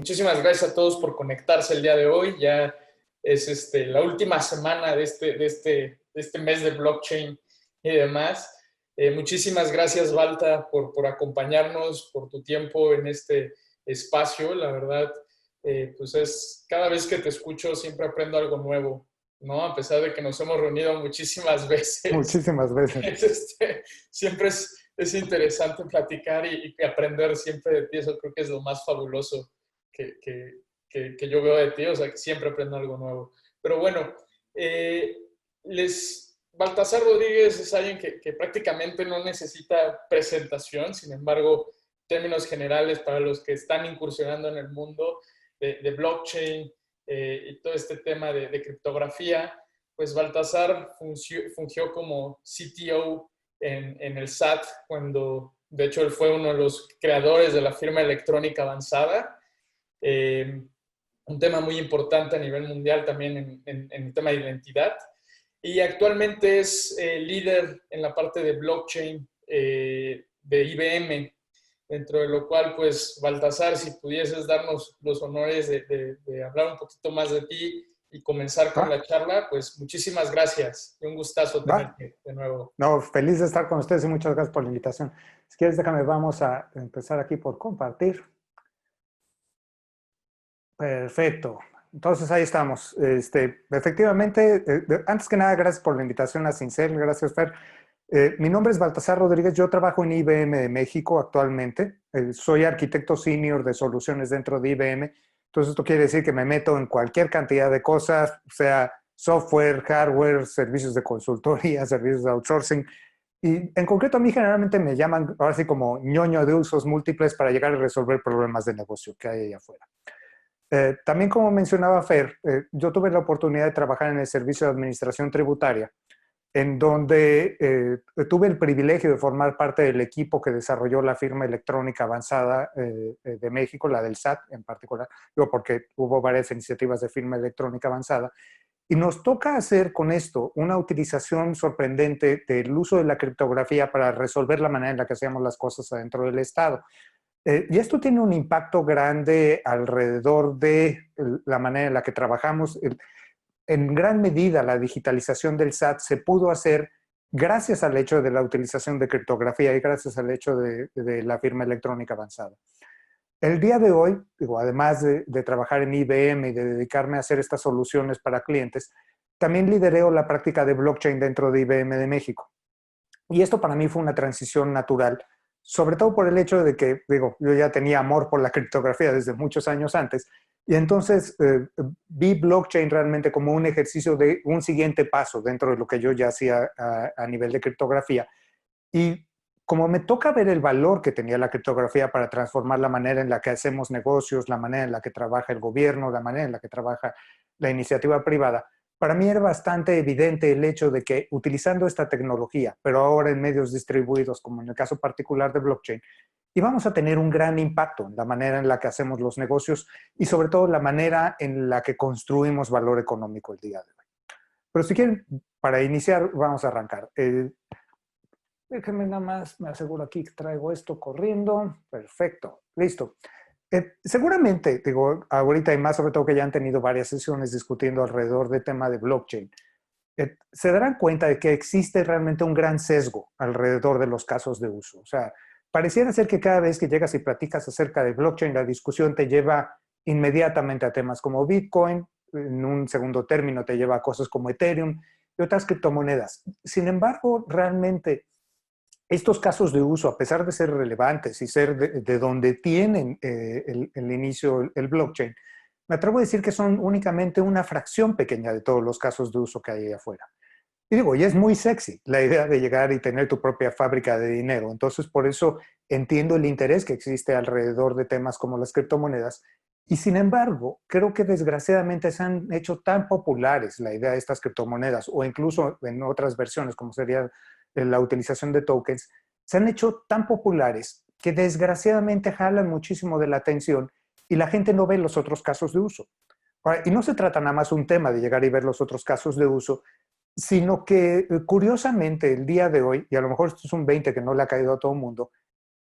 Muchísimas gracias a todos por conectarse el día de hoy. Ya es la última semana de este mes de blockchain y demás. Muchísimas gracias, Balta, por acompañarnos, por tu tiempo en este espacio. La verdad, pues cada vez que te escucho siempre aprendo algo nuevo, ¿no? A pesar de que nos hemos reunido muchísimas veces, Muchísimas veces. siempre es interesante platicar y aprender siempre de ti. Eso creo que es lo más fabuloso que, que, que yo veo de ti, o sea, que siempre aprendo algo nuevo. Pero bueno, eh, Baltasar Rodríguez es alguien que prácticamente no necesita presentación. Sin embargo, términos generales para los que están incursionando en el mundo de blockchain y todo este tema de criptografía, pues Baltasar fungió como CTO en el SAT cuando, de hecho, él fue uno de los creadores de la firma electrónica avanzada. Un tema muy importante a nivel mundial también en el tema de identidad. Y actualmente es líder en la parte de blockchain de IBM, dentro de lo cual, pues, Baltasar, si pudieses darnos los honores de hablar un poquito más de ti y comenzar con Va, la charla, pues muchísimas gracias. Un gustazo va. tenerte de nuevo. No, feliz de estar con ustedes y muchas gracias por la invitación. Si quieres, déjame, vamos a empezar aquí por compartir. Perfecto. Entonces, ahí estamos. Efectivamente, antes que nada, gracias por la invitación a Cincel. Gracias, Fer. Mi nombre es Baltasar Rodríguez. Yo trabajo en IBM de México actualmente. Soy arquitecto senior de soluciones dentro de IBM. Entonces, esto quiere decir que me meto en cualquier cantidad de cosas, o sea, software, hardware, servicios de consultoría, servicios de outsourcing. Y en concreto, a mí generalmente me llaman ahora sí como ñoño de usos múltiples para llegar a resolver problemas de negocio que hay allá afuera. También, como mencionaba Fer, yo tuve la oportunidad de trabajar en el Servicio de Administración Tributaria, en donde tuve el privilegio de formar parte del equipo que desarrolló la firma electrónica avanzada de México, la del SAT en particular, digo, porque hubo varias iniciativas de firma electrónica avanzada, y nos toca hacer con esto una utilización sorprendente del uso de la criptografía para resolver la manera en la que hacíamos las cosas adentro del Estado. Y esto tiene un impacto grande alrededor de la manera en la que trabajamos. En gran medida, la digitalización del SAT se pudo hacer gracias al hecho de la utilización de criptografía y gracias al hecho de la firma electrónica avanzada. El día de hoy, digo, además de trabajar en IBM y de dedicarme a hacer estas soluciones para clientes, también lidereo la práctica de blockchain dentro de IBM de México. Y esto para mí fue una transición natural, sobre todo por el hecho de que, digo, yo ya tenía amor por la criptografía desde muchos años antes, y entonces vi blockchain realmente como un ejercicio de un siguiente paso dentro de lo que yo ya hacía a nivel de criptografía. Y como me toca ver el valor que tenía la criptografía para transformar la manera en la que hacemos negocios, la manera en la que trabaja el gobierno, la manera en la que trabaja la iniciativa privada, para mí era bastante evidente el hecho de que utilizando esta tecnología, pero ahora en medios distribuidos, como en el caso particular de blockchain, íbamos a tener un gran impacto en la manera en la que hacemos los negocios y sobre todo la manera en la que construimos valor económico el día de hoy. Pero si quieren, para iniciar, vamos a arrancar. Déjenme nada más, me aseguro aquí que traigo esto corriendo. Perfecto, listo. Seguramente, digo, ahorita y más sobre todo que ya han tenido varias sesiones discutiendo alrededor del tema de blockchain, se darán cuenta de que existe realmente un gran sesgo alrededor de los casos de uso. O sea, pareciera ser que cada vez que llegas y platicas acerca de blockchain, la discusión te lleva inmediatamente a temas como Bitcoin, en un segundo término te lleva a cosas como Ethereum y otras criptomonedas. Sin embargo, realmente estos casos de uso, a pesar de ser relevantes y ser de donde tienen el inicio el blockchain, me atrevo a decir que son únicamente una fracción pequeña de todos los casos de uso que hay ahí afuera. Y digo, y es muy sexy la idea de llegar y tener tu propia fábrica de dinero. Entonces, por eso entiendo el interés que existe alrededor de temas como las criptomonedas. Y sin embargo, creo que desgraciadamente se han hecho tan populares la idea de estas criptomonedas, o incluso en otras versiones, como sería la utilización de tokens, se han hecho tan populares que desgraciadamente jalan muchísimo de la atención y la gente no ve los otros casos de uso. Ahora, y no se trata nada más un tema de llegar y ver los otros casos de uso, sino que curiosamente el día de hoy, y a lo mejor esto es un 20 que no le ha caído a todo el mundo,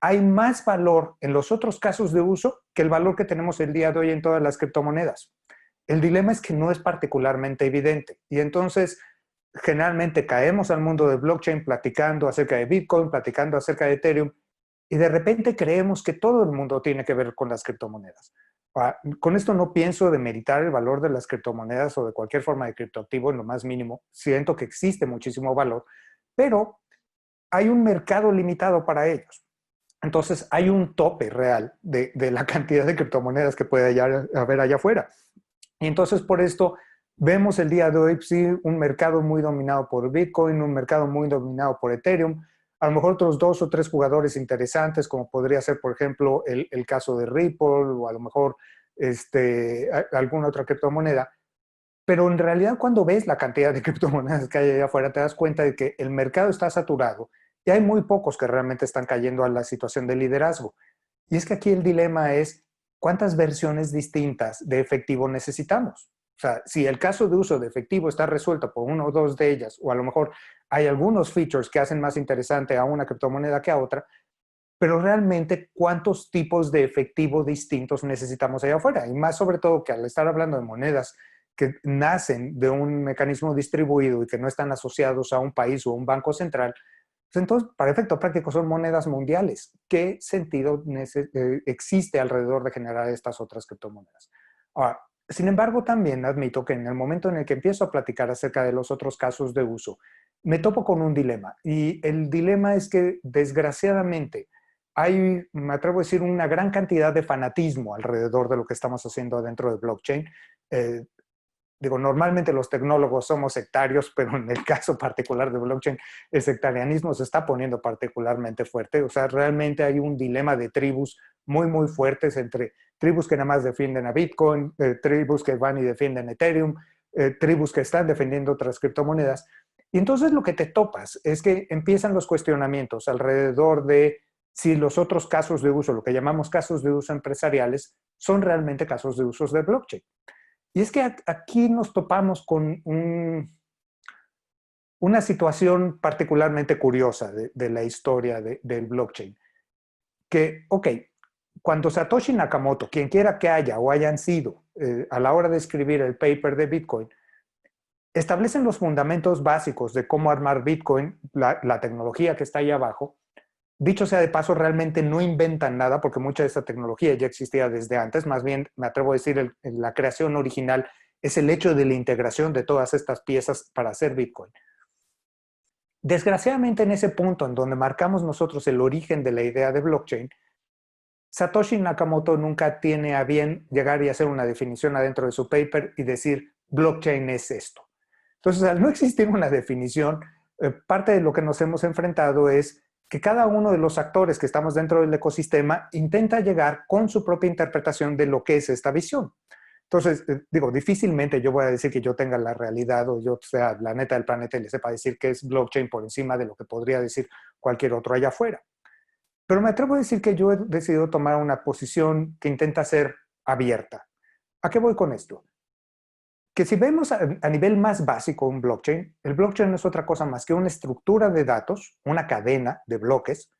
hay más valor en los otros casos de uso que el valor que tenemos el día de hoy en todas las criptomonedas. El dilema es que no es particularmente evidente y entonces generalmente caemos al mundo de blockchain platicando acerca de Bitcoin, platicando acerca de Ethereum y de repente creemos que todo el mundo tiene que ver con las criptomonedas. Con esto no pienso demeritar el valor de las criptomonedas o de cualquier forma de criptoactivo en lo más mínimo. Siento que existe muchísimo valor, pero hay un mercado limitado para ellos. Entonces hay un tope real de la cantidad de criptomonedas que puede haber allá afuera. Y entonces por esto vemos el día de hoy sí, un mercado muy dominado por Bitcoin, un mercado muy dominado por Ethereum, a lo mejor otros 2 o 3 jugadores interesantes, como podría ser, por ejemplo, el caso de Ripple o a lo mejor alguna otra criptomoneda. Pero en realidad cuando ves la cantidad de criptomonedas que hay allá afuera, te das cuenta de que el mercado está saturado y hay muy pocos que realmente están cayendo a la situación de liderazgo. Y es que aquí el dilema es cuántas versiones distintas de efectivo necesitamos. O sea, si el caso de uso de efectivo está resuelto por uno o dos de ellas, o a lo mejor hay algunos features que hacen más interesante a una criptomoneda que a otra, pero realmente cuántos tipos de efectivo distintos necesitamos allá afuera. Y más sobre todo que al estar hablando de monedas que nacen de un mecanismo distribuido y que no están asociados a un país o a un banco central, pues entonces, para efecto práctico, son monedas mundiales. ¿Qué sentido existe alrededor de generar estas otras criptomonedas? Ahora, sin embargo, también admito que en el momento en el que empiezo a platicar acerca de los otros casos de uso, me topo con un dilema. Y el dilema es que, desgraciadamente, hay, me atrevo a decir, una gran cantidad de fanatismo alrededor de lo que estamos haciendo dentro de blockchain. Digo, normalmente los tecnólogos somos sectarios, pero en el caso particular de blockchain, el sectarianismo se está poniendo particularmente fuerte. O sea, realmente hay un dilema de tribus muy, muy fuertes entre tribus que nada más defienden a Bitcoin, tribus que van y defienden Ethereum, tribus que están defendiendo otras criptomonedas. Y entonces lo que te topas es que empiezan los cuestionamientos alrededor de si los otros casos de uso, lo que llamamos casos de uso empresariales, son realmente casos de usos de blockchain. Y es que aquí nos topamos con una situación particularmente curiosa de la historia del blockchain. Que, ok, cuando Satoshi Nakamoto, quien quiera que haya o hayan sido, a la hora de escribir el paper de Bitcoin, establecen los fundamentos básicos de cómo armar Bitcoin, la tecnología que está ahí abajo. Dicho sea de paso, realmente no inventan nada porque mucha de esta tecnología ya existía desde antes. Más bien, me atrevo a decir, la creación original es el hecho de la integración de todas estas piezas para hacer Bitcoin. Desgraciadamente, en ese punto en donde marcamos nosotros el origen de la idea de blockchain, Satoshi Nakamoto nunca tiene a bien llegar y hacer una definición adentro de su paper y decir blockchain es esto. Entonces, al no existir una definición, parte de lo que nos hemos enfrentado es que cada uno de los actores que estamos dentro del ecosistema intenta llegar con su propia interpretación de lo que es esta visión. Entonces, digo, difícilmente yo voy a decir que yo tenga la realidad o yo sea la neta del planeta y le sepa decir que es blockchain por encima de lo que podría decir cualquier otro allá afuera. Pero me atrevo a decir que yo he decidido tomar una posición que intenta ser abierta. ¿A qué voy con esto? Que si vemos a nivel más básico un blockchain, el blockchain no es otra cosa más que una estructura de datos, una cadena de bloques,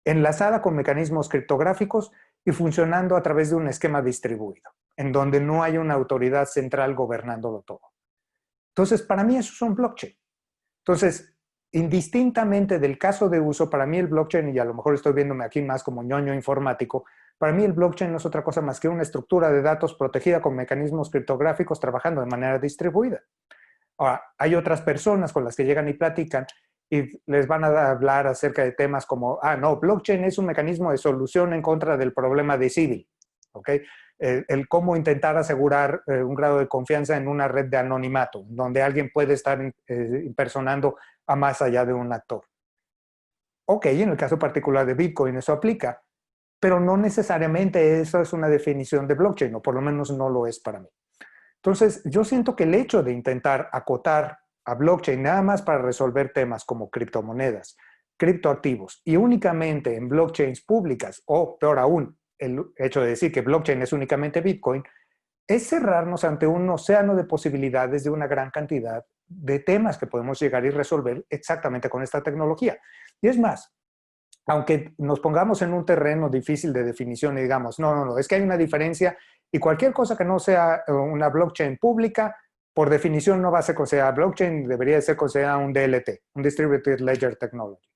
enlazada con mecanismos criptográficos y funcionando a través de un esquema distribuido, en donde no hay una autoridad central gobernándolo todo. Entonces, para mí eso es un blockchain. Entonces, indistintamente del caso de uso, para mí el blockchain, y a lo mejor estoy viéndome aquí más como ñoño informático, para mí el blockchain no es otra cosa más que una estructura de datos protegida con mecanismos criptográficos trabajando de manera distribuida. Ahora, hay otras personas con las que llegan y platican y les van a hablar acerca de temas como, no, blockchain es un mecanismo de solución en contra del problema de civil, ¿ok? El cómo intentar asegurar un grado de confianza en una red de anonimato, donde alguien puede estar impersonando a más allá de un actor. Ok, en el caso particular de Bitcoin eso aplica, pero no necesariamente eso es una definición de blockchain, o por lo menos no lo es para mí. Entonces, yo siento que el hecho de intentar acotar a blockchain nada más para resolver temas como criptomonedas, criptoactivos y únicamente en blockchains públicas, o peor aún, el hecho de decir que blockchain es únicamente Bitcoin, es cerrarnos ante un océano de posibilidades de una gran cantidad de temas que podemos llegar y resolver exactamente con esta tecnología. Y es más, aunque nos pongamos en un terreno difícil de definición y digamos, no, no, no, es que hay una diferencia y cualquier cosa que no sea una blockchain pública, por definición no va a ser considerada blockchain, debería ser considerada un DLT, un Distributed Ledger Technology.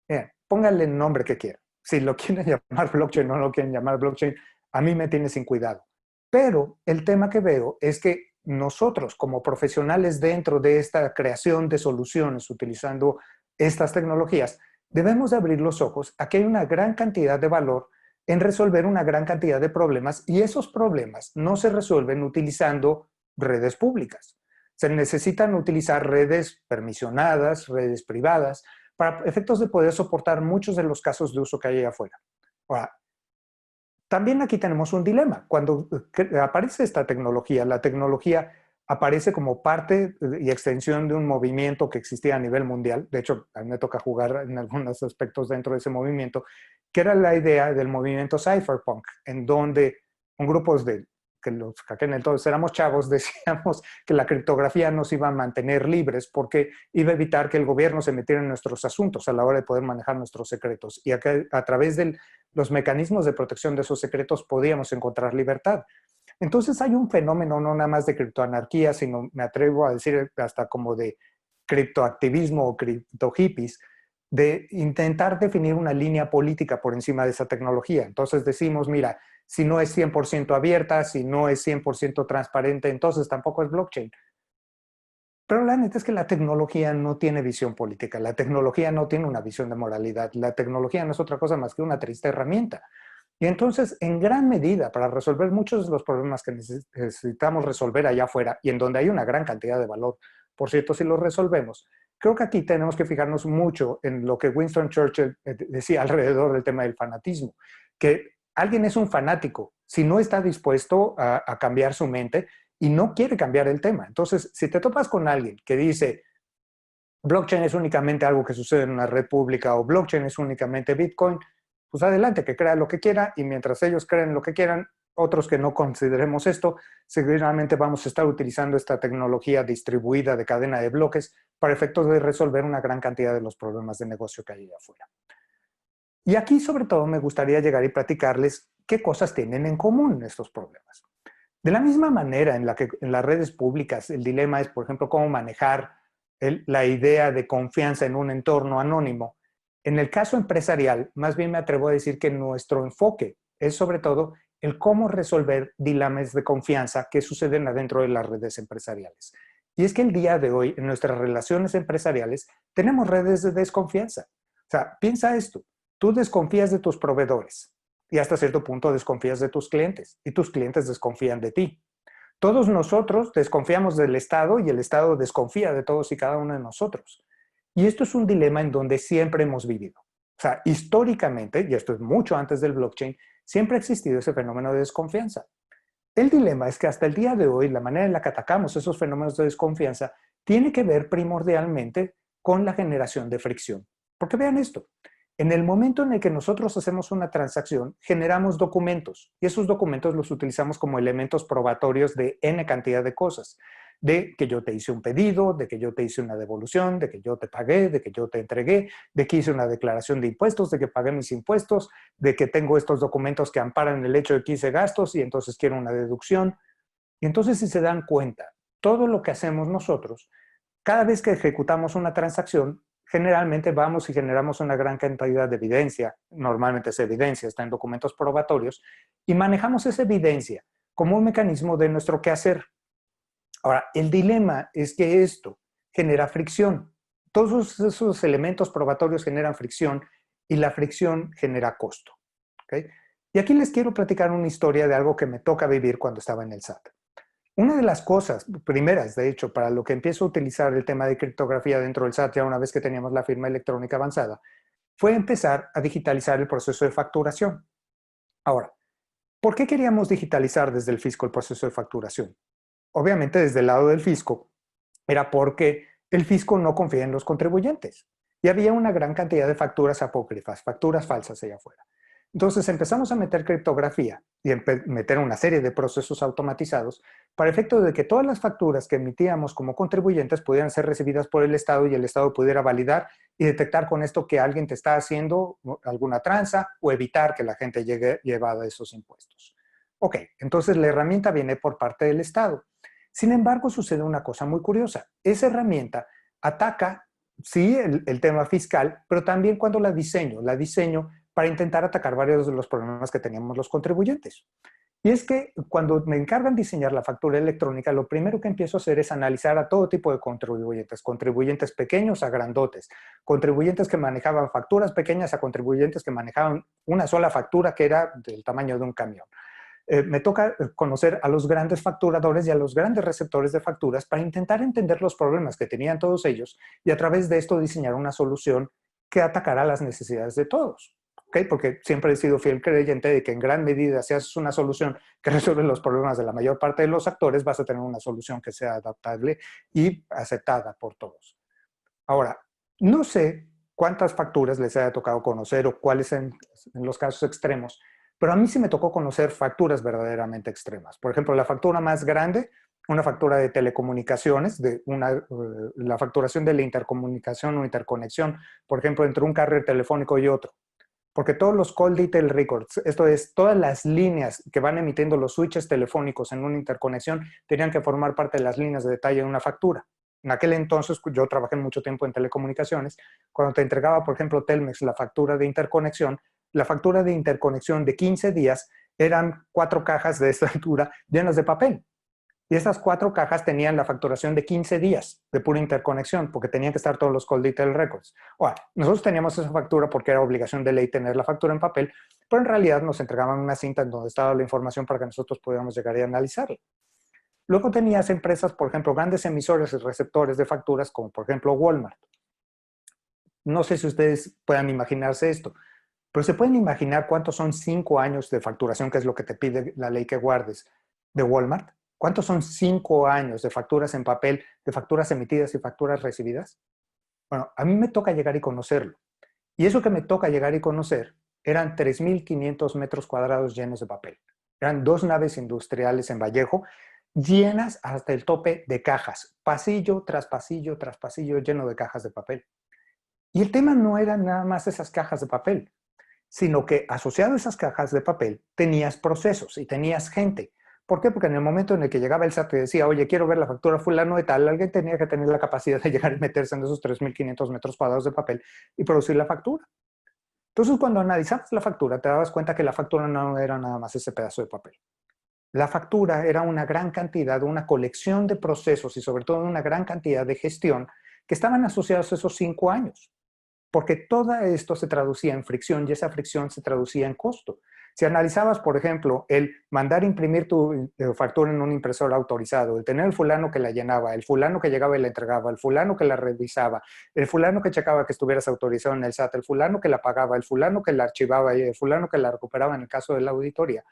Bien, pónganle el nombre que quieran. Si lo quieren llamar blockchain o no lo quieren llamar blockchain, a mí me tiene sin cuidado. Pero el tema que veo es que nosotros como profesionales dentro de esta creación de soluciones utilizando estas tecnologías, debemos de abrir los ojos a que hay una gran cantidad de valor en resolver una gran cantidad de problemas y esos problemas no se resuelven utilizando redes públicas. Se necesitan utilizar redes permisionadas, redes privadas, para efectos de poder soportar muchos de los casos de uso que hay afuera. Ahora, también aquí tenemos un dilema. Cuando aparece esta tecnología, la tecnología aparece como parte y extensión de un movimiento que existía a nivel mundial. De hecho, a mí me toca jugar en algunos aspectos dentro de ese movimiento, que era la idea del movimiento cypherpunk, en donde un grupo de que los que en entonces éramos chavos, decíamos que la criptografía nos iba a mantener libres porque iba a evitar que el gobierno se metiera en nuestros asuntos a la hora de poder manejar nuestros secretos. Y a través de los mecanismos de protección de esos secretos podíamos encontrar libertad. Entonces hay un fenómeno no nada más de criptoanarquía, sino me atrevo a decir hasta como de criptoactivismo o criptohippies, de intentar definir una línea política por encima de esa tecnología. Entonces decimos, mira, si no es 100% abierta, si no es 100% transparente, entonces tampoco es blockchain. Pero la neta es que la tecnología no tiene visión política, la tecnología no tiene una visión de moralidad, la tecnología no es otra cosa más que una triste herramienta. Y entonces, en gran medida, para resolver muchos de los problemas que necesitamos resolver allá afuera, y en donde hay una gran cantidad de valor, por cierto, si los resolvemos, creo que aquí tenemos que fijarnos mucho en lo que Winston Churchill decía alrededor del tema del fanatismo, que alguien es un fanático si no está dispuesto a cambiar su mente y no quiere cambiar el tema. Entonces, si te topas con alguien que dice blockchain es únicamente algo que sucede en una red pública o blockchain es únicamente Bitcoin, pues adelante, que crea lo que quiera y mientras ellos creen lo que quieran, otros que no consideremos esto, seguramente vamos a estar utilizando esta tecnología distribuida de cadena de bloques para efectos de resolver una gran cantidad de los problemas de negocio que hay allá afuera. Y aquí, sobre todo, me gustaría llegar y platicarles qué cosas tienen en común estos problemas. De la misma manera en la que en las redes públicas el dilema es, por ejemplo, cómo manejar la idea de confianza en un entorno anónimo. En el caso empresarial, más bien me atrevo a decir que nuestro enfoque es sobre todo el cómo resolver dilemas de confianza que suceden adentro de las redes empresariales. Y es que el día de hoy, en nuestras relaciones empresariales, tenemos redes de desconfianza. O sea, piensa esto, tú desconfías de tus proveedores y hasta cierto punto desconfías de tus clientes y tus clientes desconfían de ti. Todos nosotros desconfiamos del Estado y el Estado desconfía de todos y cada uno de nosotros. Y esto es un dilema en donde siempre hemos vivido. O sea, históricamente, y esto es mucho antes del blockchain, siempre ha existido ese fenómeno de desconfianza. El dilema es que hasta el día de hoy, la manera en la que atacamos esos fenómenos de desconfianza tiene que ver primordialmente con la generación de fricción. Porque vean esto, en el momento en el que nosotros hacemos una transacción, generamos documentos y esos documentos los utilizamos como elementos probatorios de N cantidad de cosas. De que yo te hice un pedido, de que yo te hice una devolución, de que yo te pagué, de que yo te entregué, de que hice una declaración de impuestos, de que pagué mis impuestos, de que tengo estos documentos que amparan el hecho de que hice gastos y entonces quiero una deducción. Y entonces, si se dan cuenta, todo lo que hacemos nosotros, cada vez que ejecutamos una transacción, generalmente vamos y generamos una gran cantidad de evidencia, normalmente esa evidencia está en documentos probatorios, y manejamos esa evidencia como un mecanismo de nuestro quehacer. Ahora, el dilema es que esto genera fricción. Todos esos elementos probatorios generan fricción y la fricción genera costo. ¿Okay? Y aquí les quiero platicar una historia de algo que me toca vivir cuando estaba en el SAT. Una de las cosas primeras, de hecho, para lo que empiezo a utilizar el tema de criptografía dentro del SAT, ya una vez que teníamos la firma electrónica avanzada, fue empezar a digitalizar el proceso de facturación. Ahora, ¿por qué queríamos digitalizar desde el fisco el proceso de facturación? Obviamente desde el lado del fisco, era porque el fisco no confía en los contribuyentes. Y había una gran cantidad de facturas apócrifas, facturas falsas allá afuera. Entonces empezamos a meter criptografía y meter una serie de procesos automatizados para efecto de que todas las facturas que emitíamos como contribuyentes pudieran ser recibidas por el Estado y el Estado pudiera validar y detectar con esto que alguien te está haciendo alguna tranza o evitar que la gente llegue llevada a esos impuestos. Ok, entonces la herramienta viene por parte del Estado. Sin embargo, sucede una cosa muy curiosa. Esa herramienta ataca, sí, el tema fiscal, pero también cuando la diseño para intentar atacar varios de los problemas que teníamos los contribuyentes. Y es que cuando me encargan diseñar la factura electrónica, lo primero que empiezo a hacer es analizar a todo tipo de contribuyentes, contribuyentes pequeños a grandotes, contribuyentes que manejaban facturas pequeñas a contribuyentes que manejaban una sola factura que era del tamaño de un camión. Me toca conocer a los grandes facturadores y a los grandes receptores de facturas para intentar entender los problemas que tenían todos ellos y a través de esto diseñar una solución que atacara las necesidades de todos. ¿Okay? Porque siempre he sido fiel creyente de que en gran medida si haces una solución que resuelve los problemas de la mayor parte de los actores, vas a tener una solución que sea adaptable y aceptada por todos. Ahora, no sé cuántas facturas les haya tocado conocer o cuáles en los casos extremos, pero a mí sí me tocó conocer facturas verdaderamente extremas. Por ejemplo, la factura más grande, una factura de telecomunicaciones, la facturación de la intercomunicación o interconexión, por ejemplo, entre un carrier telefónico y otro. Porque todos los call detail records, esto es, todas las líneas que van emitiendo los switches telefónicos en una interconexión, tenían que formar parte de las líneas de detalle de una factura. En aquel entonces, yo trabajé mucho tiempo en telecomunicaciones, cuando te entregaba, por ejemplo, Telmex la factura de interconexión de 15 días eran 4 cajas de esta altura llenas de papel. Y esas 4 cajas tenían la facturación de 15 días de pura interconexión, porque tenían que estar todos los call detail records. Bueno, nosotros teníamos esa factura porque era obligación de ley tener la factura en papel, pero en realidad nos entregaban una cinta en donde estaba la información para que nosotros pudiéramos llegar y analizarla. Luego tenías empresas, por ejemplo, grandes emisores y receptores de facturas, como por ejemplo Walmart. No sé si ustedes puedan imaginarse esto, pero se pueden imaginar cuántos son 5 años de facturación, que es lo que te pide la ley que guardes, de Walmart. ¿Cuántos son 5 años de facturas en papel, de facturas emitidas y facturas recibidas? Bueno, a mí me toca llegar y conocerlo. Y eso que me toca llegar y conocer eran 3.500 metros cuadrados llenos de papel. Eran 2 naves industriales en Vallejo, llenas hasta el tope de cajas, pasillo tras pasillo tras pasillo lleno de cajas de papel. Y el tema no eran nada más esas cajas de papel, sino que asociado a esas cajas de papel tenías procesos y tenías gente. ¿Por qué? Porque en el momento en el que llegaba el SAT y decía, oye, quiero ver la factura fulano de tal, alguien tenía que tener la capacidad de llegar y meterse en esos 3.500 metros cuadrados de papel y producir la factura. Entonces, cuando analizabas la factura, te dabas cuenta que la factura no era nada más ese pedazo de papel. La factura era una gran cantidad, una colección de procesos y sobre todo una gran cantidad de gestión que estaban asociados a esos 5 años. Porque todo esto se traducía en fricción y esa fricción se traducía en costo. Si analizabas, por ejemplo, el mandar imprimir tu factura en un impresor autorizado, el tener el fulano que la llenaba, el fulano que llegaba y la entregaba, el fulano que la revisaba, el fulano que checaba que estuvieras autorizado en el SAT, el fulano que la pagaba, el fulano que la archivaba y el fulano que la recuperaba en el caso de la auditoría.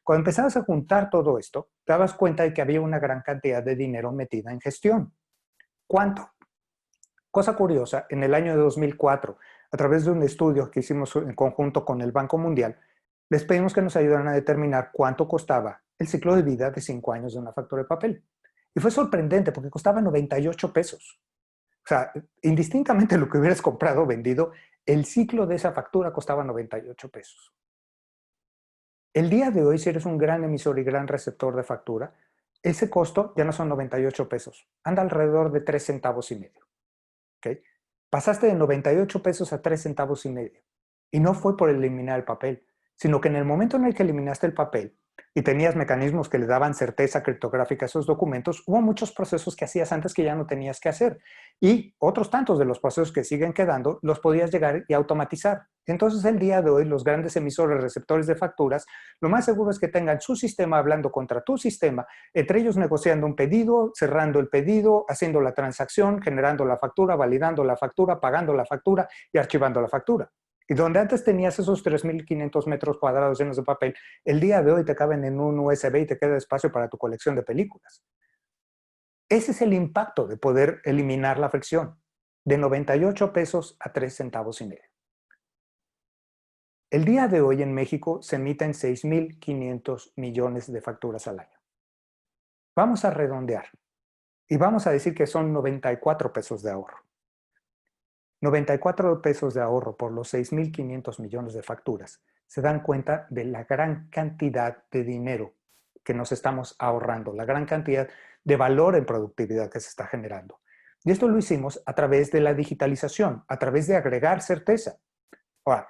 Cuando empezabas a juntar todo esto, te dabas cuenta de que había una gran cantidad de dinero metida en gestión. ¿Cuánto? Cosa curiosa, en el año de 2004, a través de un estudio que hicimos en conjunto con el Banco Mundial, les pedimos que nos ayudaran a determinar cuánto costaba el ciclo de vida de 5 años de una factura de papel. Y fue sorprendente porque costaba 98 pesos. O sea, indistintamente lo que hubieras comprado o vendido, el ciclo de esa factura costaba 98 pesos. El día de hoy, si eres un gran emisor y gran receptor de factura, ese costo ya no son 98 pesos, anda alrededor de 3 centavos y medio. ¿Okay? Pasaste de 98 pesos a 3 centavos y medio. Y no fue por eliminar el papel, sino que en el momento en el que eliminaste el papel y tenías mecanismos que le daban certeza criptográfica a esos documentos, hubo muchos procesos que hacías antes que ya no tenías que hacer. Y otros tantos de los procesos que siguen quedando los podías llegar y automatizar. Entonces, el día de hoy, los grandes emisores, receptores de facturas, lo más seguro es que tengan su sistema hablando contra tu sistema, entre ellos negociando un pedido, cerrando el pedido, haciendo la transacción, generando la factura, validando la factura, pagando la factura y archivando la factura. Y donde antes tenías esos 3.500 metros cuadrados llenos de papel, el día de hoy te caben en un USB y te queda espacio para tu colección de películas. Ese es el impacto de poder eliminar la fricción, de 98 pesos a 3 centavos y medio. El día de hoy en México se emiten 6.500 millones de facturas al año. Vamos a redondear y vamos a decir que son 94 pesos de ahorro. 94 pesos de ahorro por los 6.500 millones de facturas, se dan cuenta de la gran cantidad de dinero que nos estamos ahorrando, la gran cantidad de valor en productividad que se está generando. Y esto lo hicimos a través de la digitalización, a través de agregar certeza. Ahora,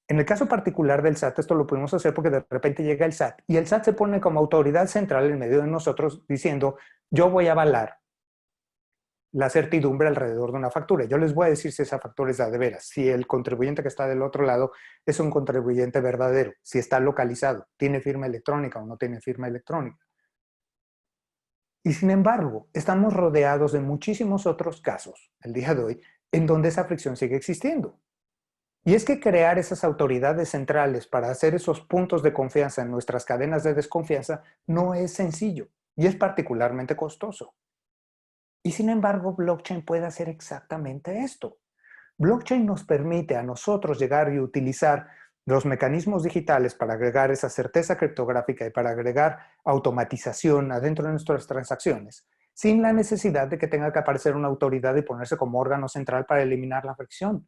en el caso particular del SAT, esto lo pudimos hacer porque de repente llega el SAT y el SAT se pone como autoridad central en medio de nosotros diciendo, yo voy a avalar la certidumbre alrededor de una factura. Yo les voy a decir si esa factura es de veras, si el contribuyente que está del otro lado es un contribuyente verdadero, si está localizado, tiene firma electrónica o no tiene firma electrónica. Y sin embargo, estamos rodeados de muchísimos otros casos el día de hoy en donde esa fricción sigue existiendo. Y es que crear esas autoridades centrales para hacer esos puntos de confianza en nuestras cadenas de desconfianza no es sencillo y es particularmente costoso. Y sin embargo, blockchain puede hacer exactamente esto. Blockchain nos permite a nosotros llegar y utilizar los mecanismos digitales para agregar esa certeza criptográfica y para agregar automatización adentro de nuestras transacciones, sin la necesidad de que tenga que aparecer una autoridad y ponerse como órgano central para eliminar la fricción.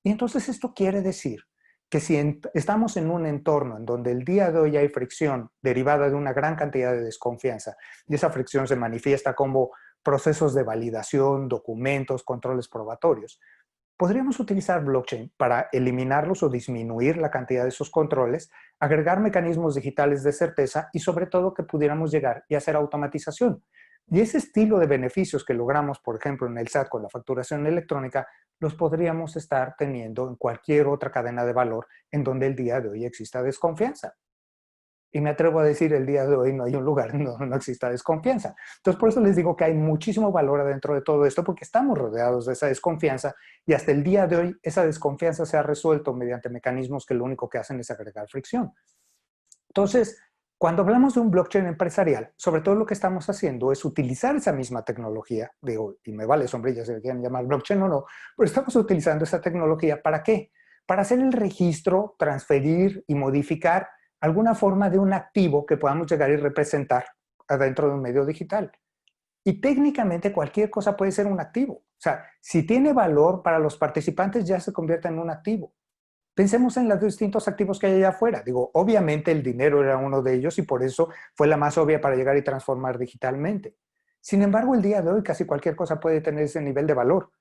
Y entonces esto quiere decir que si estamos en un entorno en donde el día de hoy hay fricción derivada de una gran cantidad de desconfianza y esa fricción se manifiesta como procesos de validación, documentos, controles probatorios, podríamos utilizar blockchain para eliminarlos o disminuir la cantidad de esos controles, agregar mecanismos digitales de certeza y sobre todo que pudiéramos llegar y hacer automatización. Y ese estilo de beneficios que logramos, por ejemplo, en el SAT con la facturación electrónica, los podríamos estar teniendo en cualquier otra cadena de valor en donde el día de hoy exista desconfianza. Y me atrevo a decir, el día de hoy no hay un lugar en donde no exista desconfianza. Entonces, por eso les digo que hay muchísimo valor adentro de todo esto, porque estamos rodeados de esa desconfianza y hasta el día de hoy esa desconfianza se ha resuelto mediante mecanismos que lo único que hacen es agregar fricción. Entonces, cuando hablamos de un blockchain empresarial, sobre todo lo que estamos haciendo es utilizar esa misma tecnología, digo, y me vale sombrilla si le quieren llamar blockchain o no, pero estamos utilizando esa tecnología ¿para qué? Para hacer el registro, transferir y modificar alguna forma de un activo que podamos llegar y representar adentro de un medio digital. Y técnicamente cualquier cosa puede ser un activo. O sea, si tiene valor para los participantes ya se convierte en un activo. Pensemos en los distintos activos que hay allá afuera. Digo, obviamente el dinero era uno de ellos y por eso fue la más obvia para llegar y transformar digitalmente. Sin embargo, el día de hoy casi cualquier cosa puede tener ese nivel de valor.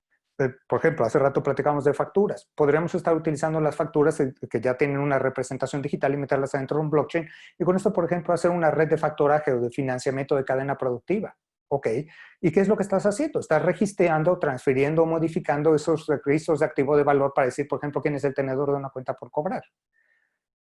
Por ejemplo, hace rato platicamos de facturas. Podríamos estar utilizando las facturas que ya tienen una representación digital y meterlas adentro de un blockchain y con esto, por ejemplo, hacer una red de factoraje o de financiamiento de cadena productiva. ¿Ok? ¿Y qué es lo que estás haciendo? Estás registrando, transfiriendo, modificando esos registros de activo de valor para decir, por ejemplo, quién es el tenedor de una cuenta por cobrar.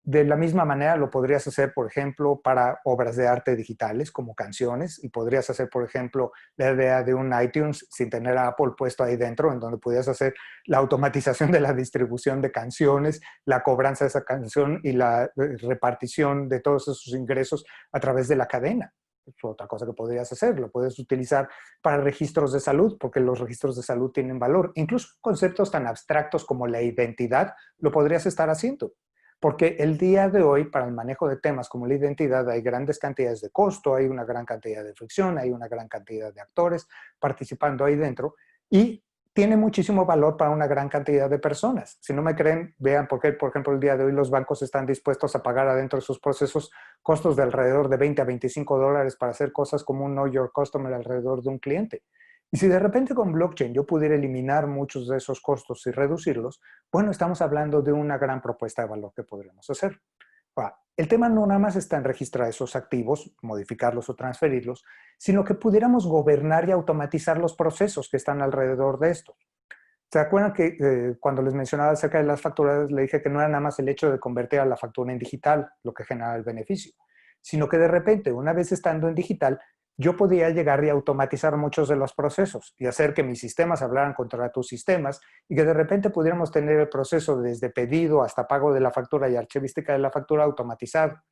De la misma manera lo podrías hacer, por ejemplo, para obras de arte digitales como canciones y podrías hacer, por ejemplo, la idea de un iTunes sin tener a Apple puesto ahí dentro, en donde pudieras hacer la automatización de la distribución de canciones, la cobranza de esa canción y la repartición de todos esos ingresos a través de la cadena. Es otra cosa que podrías hacer, lo puedes utilizar para registros de salud, porque los registros de salud tienen valor. Incluso conceptos tan abstractos como la identidad lo podrías estar haciendo. Porque el día de hoy, para el manejo de temas como la identidad, hay grandes cantidades de costo, hay una gran cantidad de fricción, hay una gran cantidad de actores participando ahí dentro y tiene muchísimo valor para una gran cantidad de personas. Si no me creen, vean por qué, por ejemplo, el día de hoy los bancos están dispuestos a pagar adentro de sus procesos costos de alrededor de 20 a 25 dólares para hacer cosas como un Know Your Customer alrededor de un cliente. Y si de repente con blockchain yo pudiera eliminar muchos de esos costos y reducirlos, bueno, estamos hablando de una gran propuesta de valor que podríamos hacer. Ahora, el tema no nada más está en registrar esos activos, modificarlos o transferirlos, sino que pudiéramos gobernar y automatizar los procesos que están alrededor de esto. ¿Se acuerdan que cuando les mencionaba acerca de las facturas, le dije que no era nada más el hecho de convertir a la factura en digital lo que genera el beneficio, sino que de repente, una vez estando en digital, yo podía llegar y automatizar muchos de los procesos y hacer que mis sistemas hablaran contra tus sistemas y que de repente pudiéramos tener el proceso desde pedido hasta pago de la factura y archivística de la factura automatizado.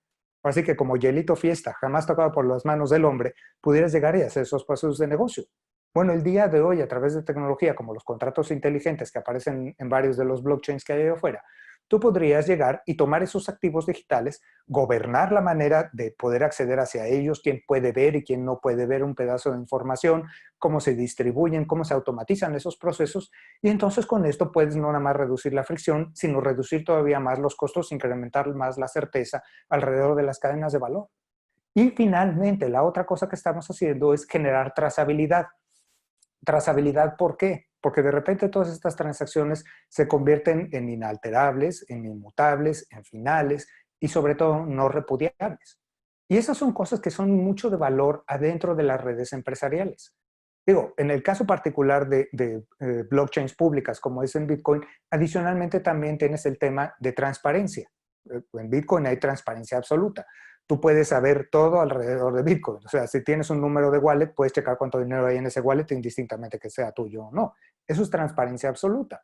Así que como hielito fiesta, jamás tocado por las manos del hombre, pudieras llegar y hacer esos procesos de negocio. Bueno, el día de hoy, a través de tecnología como los contratos inteligentes que aparecen en varios de los blockchains que hay ahí afuera, tú podrías llegar y tomar esos activos digitales, gobernar la manera de poder acceder hacia ellos, quién puede ver y quién no puede ver un pedazo de información, cómo se distribuyen, cómo se automatizan esos procesos, y entonces con esto puedes no nada más reducir la fricción, sino reducir todavía más los costos, incrementar más la certeza alrededor de las cadenas de valor. Y finalmente, la otra cosa que estamos haciendo es generar trazabilidad. ¿Trazabilidad por qué? Porque de repente todas estas transacciones se convierten en inalterables, en inmutables, en finales y sobre todo no repudiables. Y esas son cosas que son mucho de valor adentro de las redes empresariales. Digo, en el caso particular de blockchains públicas como es en Bitcoin, adicionalmente también tienes el tema de transparencia. En Bitcoin hay transparencia absoluta. Tú puedes saber todo alrededor de Bitcoin. O sea, si tienes un número de wallet, puedes checar cuánto dinero hay en ese wallet indistintamente que sea tuyo o no. Eso es transparencia absoluta.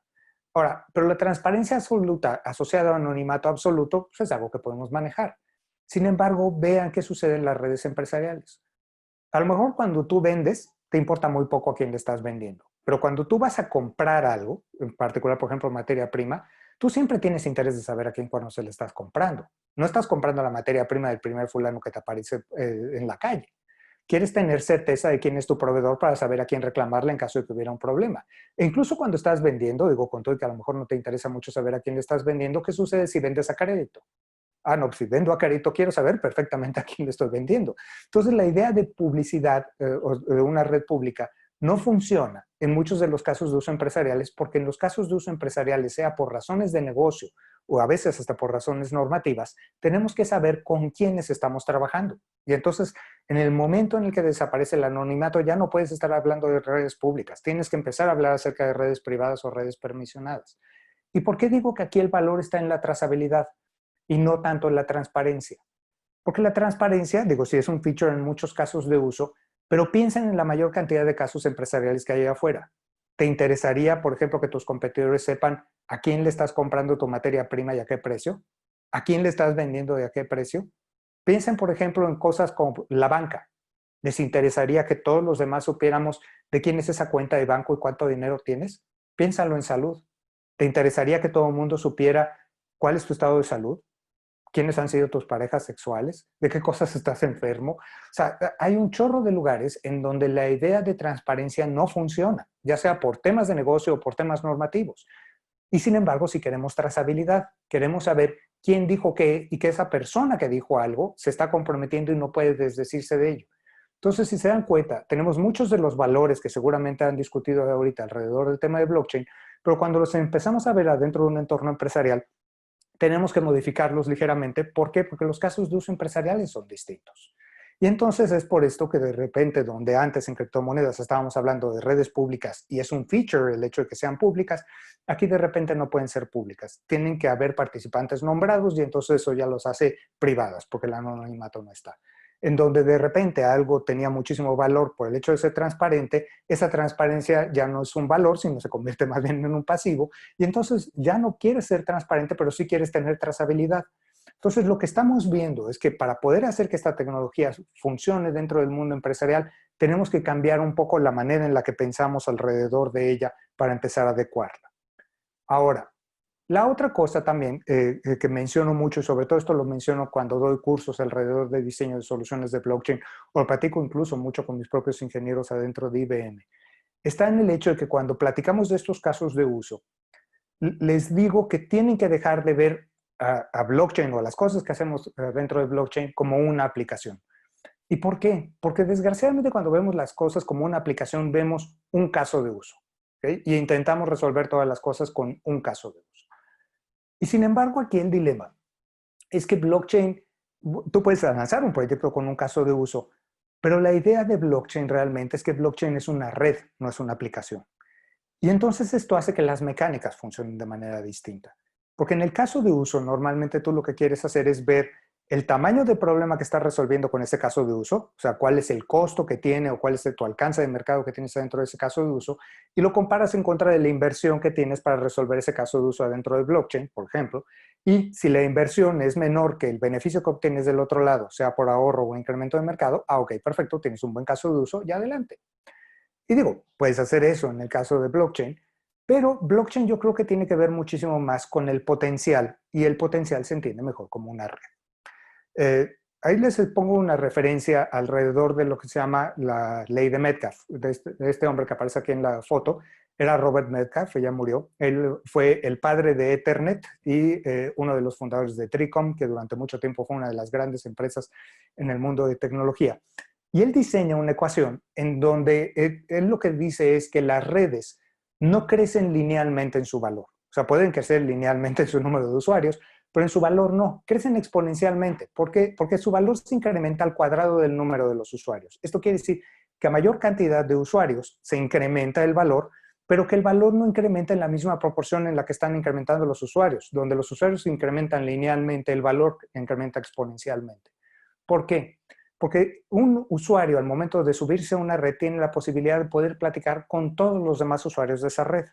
Ahora, pero la transparencia absoluta asociada a anonimato absoluto pues es algo que podemos manejar. Sin embargo, vean qué sucede en las redes empresariales. A lo mejor cuando tú vendes, te importa muy poco a quién le estás vendiendo. Pero cuando tú vas a comprar algo, en particular, por ejemplo, materia prima, tú siempre tienes interés de saber a quién cuando se le estás comprando. No estás comprando la materia prima del primer fulano que te aparece en la calle. Quieres tener certeza de quién es tu proveedor para saber a quién reclamarle en caso de que hubiera un problema. E incluso cuando estás vendiendo, digo con todo que a lo mejor no te interesa mucho saber a quién le estás vendiendo, ¿qué sucede si vendes a crédito? Ah, no, si vendo a crédito quiero saber perfectamente a quién le estoy vendiendo. Entonces la idea de publicidad o de una red pública no funciona en muchos de los casos de uso empresariales porque en los casos de uso empresariales, sea por razones de negocio o a veces hasta por razones normativas, tenemos que saber con quiénes estamos trabajando. Y entonces, en el momento en el que desaparece el anonimato, ya no puedes estar hablando de redes públicas. Tienes que empezar a hablar acerca de redes privadas o redes permisionadas. ¿Y por qué digo que aquí el valor está en la trazabilidad y no tanto en la transparencia? Porque la transparencia, digo, sí es un feature en muchos casos de uso, pero piensen en la mayor cantidad de casos empresariales que hay afuera. ¿Te interesaría, por ejemplo, que tus competidores sepan a quién le estás comprando tu materia prima y a qué precio? ¿A quién le estás vendiendo y a qué precio? Piensen, por ejemplo, en cosas como la banca. ¿Les interesaría que todos los demás supiéramos de quién es esa cuenta de banco y cuánto dinero tienes? Piénsalo en salud. ¿Te interesaría que todo el mundo supiera cuál es tu estado de salud? ¿Quiénes han sido tus parejas sexuales? ¿De qué cosas estás enfermo? O sea, hay un chorro de lugares en donde la idea de transparencia no funciona, ya sea por temas de negocio o por temas normativos. Y sin embargo, si queremos trazabilidad, queremos saber quién dijo qué y que esa persona que dijo algo se está comprometiendo y no puede desdecirse de ello. Entonces, si se dan cuenta, tenemos muchos de los valores que seguramente han discutido ahorita alrededor del tema de blockchain, pero cuando los empezamos a ver adentro de un entorno empresarial, tenemos que modificarlos ligeramente. ¿Por qué? Porque los casos de uso empresariales son distintos. Y entonces es por esto que de repente, donde antes en criptomonedas estábamos hablando de redes públicas y es un feature el hecho de que sean públicas, aquí de repente no pueden ser públicas. Tienen que haber participantes nombrados y entonces eso ya los hace privadas porque el anonimato no está. En donde de repente algo tenía muchísimo valor por el hecho de ser transparente, esa transparencia ya no es un valor, sino se convierte más bien en un pasivo, y entonces ya no quieres ser transparente, pero sí quieres tener trazabilidad. Entonces, lo que estamos viendo es que para poder hacer que esta tecnología funcione dentro del mundo empresarial, tenemos que cambiar un poco la manera en la que pensamos alrededor de ella para empezar a adecuarla. Ahora, la otra cosa también que menciono mucho, y sobre todo esto lo menciono cuando doy cursos alrededor de diseño de soluciones de blockchain, o platico incluso mucho con mis propios ingenieros adentro de IBM, está en el hecho de que cuando platicamos de estos casos de uso, les digo que tienen que dejar de ver a blockchain o a las cosas que hacemos dentro de blockchain como una aplicación. ¿Y por qué? Porque desgraciadamente cuando vemos las cosas como una aplicación, vemos un caso de uso. ¿Okay? Y intentamos resolver todas las cosas con un caso de uso. Y sin embargo, aquí el dilema es que blockchain, tú puedes lanzar un proyecto con un caso de uso, pero la idea de blockchain realmente es que blockchain es una red, no es una aplicación. Y entonces esto hace que las mecánicas funcionen de manera distinta. Porque en el caso de uso, normalmente tú lo que quieres hacer es ver el tamaño del problema que estás resolviendo con ese caso de uso, o sea, cuál es el costo que tiene o cuál es tu alcance de mercado que tienes dentro de ese caso de uso, y lo comparas en contra de la inversión que tienes para resolver ese caso de uso adentro de blockchain, por ejemplo, y si la inversión es menor que el beneficio que obtienes del otro lado, sea por ahorro o incremento de mercado, ok, perfecto, tienes un buen caso de uso y adelante. Y digo, puedes hacer eso en el caso de blockchain, Pero blockchain yo creo que tiene que ver muchísimo más con el potencial, y el potencial se entiende mejor como una red. Ahí les pongo una referencia alrededor de lo que se llama la ley de Metcalfe, de este hombre que aparece aquí en la foto. Era Robert Metcalfe, ya murió. Él fue el padre de Ethernet y uno de los fundadores de Tricom, que durante mucho tiempo fue una de las grandes empresas en el mundo de tecnología. Y él diseña una ecuación en donde él lo que dice es que las redes no crecen linealmente en su valor. O sea, pueden crecer linealmente en su número de usuarios, pero en su valor no, crecen exponencialmente. ¿Por qué? Porque su valor se incrementa al cuadrado del número de los usuarios. Esto quiere decir que a mayor cantidad de usuarios se incrementa el valor, pero que el valor no incrementa en la misma proporción en la que están incrementando los usuarios. Donde los usuarios incrementan linealmente, el valor incrementa exponencialmente. ¿Por qué? Porque un usuario al momento de subirse a una red tiene la posibilidad de poder platicar con todos los demás usuarios de esa red.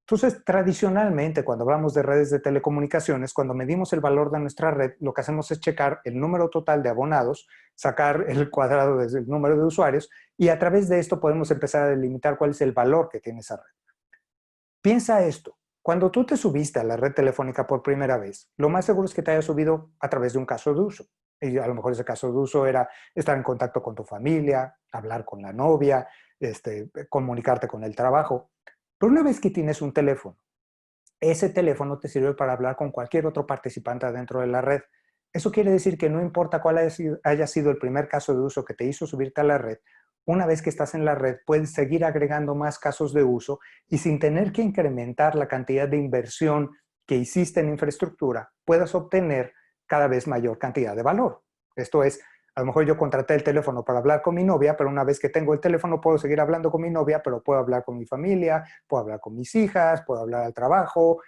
Entonces, tradicionalmente, cuando hablamos de redes de telecomunicaciones, cuando medimos el valor de nuestra red, lo que hacemos es checar el número total de abonados, sacar el cuadrado del número de usuarios, y a través de esto podemos empezar a delimitar cuál es el valor que tiene esa red. Piensa esto. Cuando tú te subiste a la red telefónica por primera vez, lo más seguro es que te hayas subido a través de un caso de uso. Y a lo mejor ese caso de uso era estar en contacto con tu familia, hablar con la novia, comunicarte con el trabajo. Pero una vez que tienes un teléfono, ese teléfono te sirve para hablar con cualquier otro participante dentro de la red. Eso quiere decir que no importa cuál haya sido el primer caso de uso que te hizo subirte a la red, una vez que estás en la red puedes seguir agregando más casos de uso y sin tener que incrementar la cantidad de inversión que hiciste en infraestructura, puedas obtener cada vez mayor cantidad de valor. Esto es, a lo mejor yo contraté el teléfono para hablar con mi novia, pero una vez que tengo el teléfono puedo seguir hablando con mi novia, pero puedo hablar con mi familia, puedo hablar con mis hijas, puedo hablar al trabajo,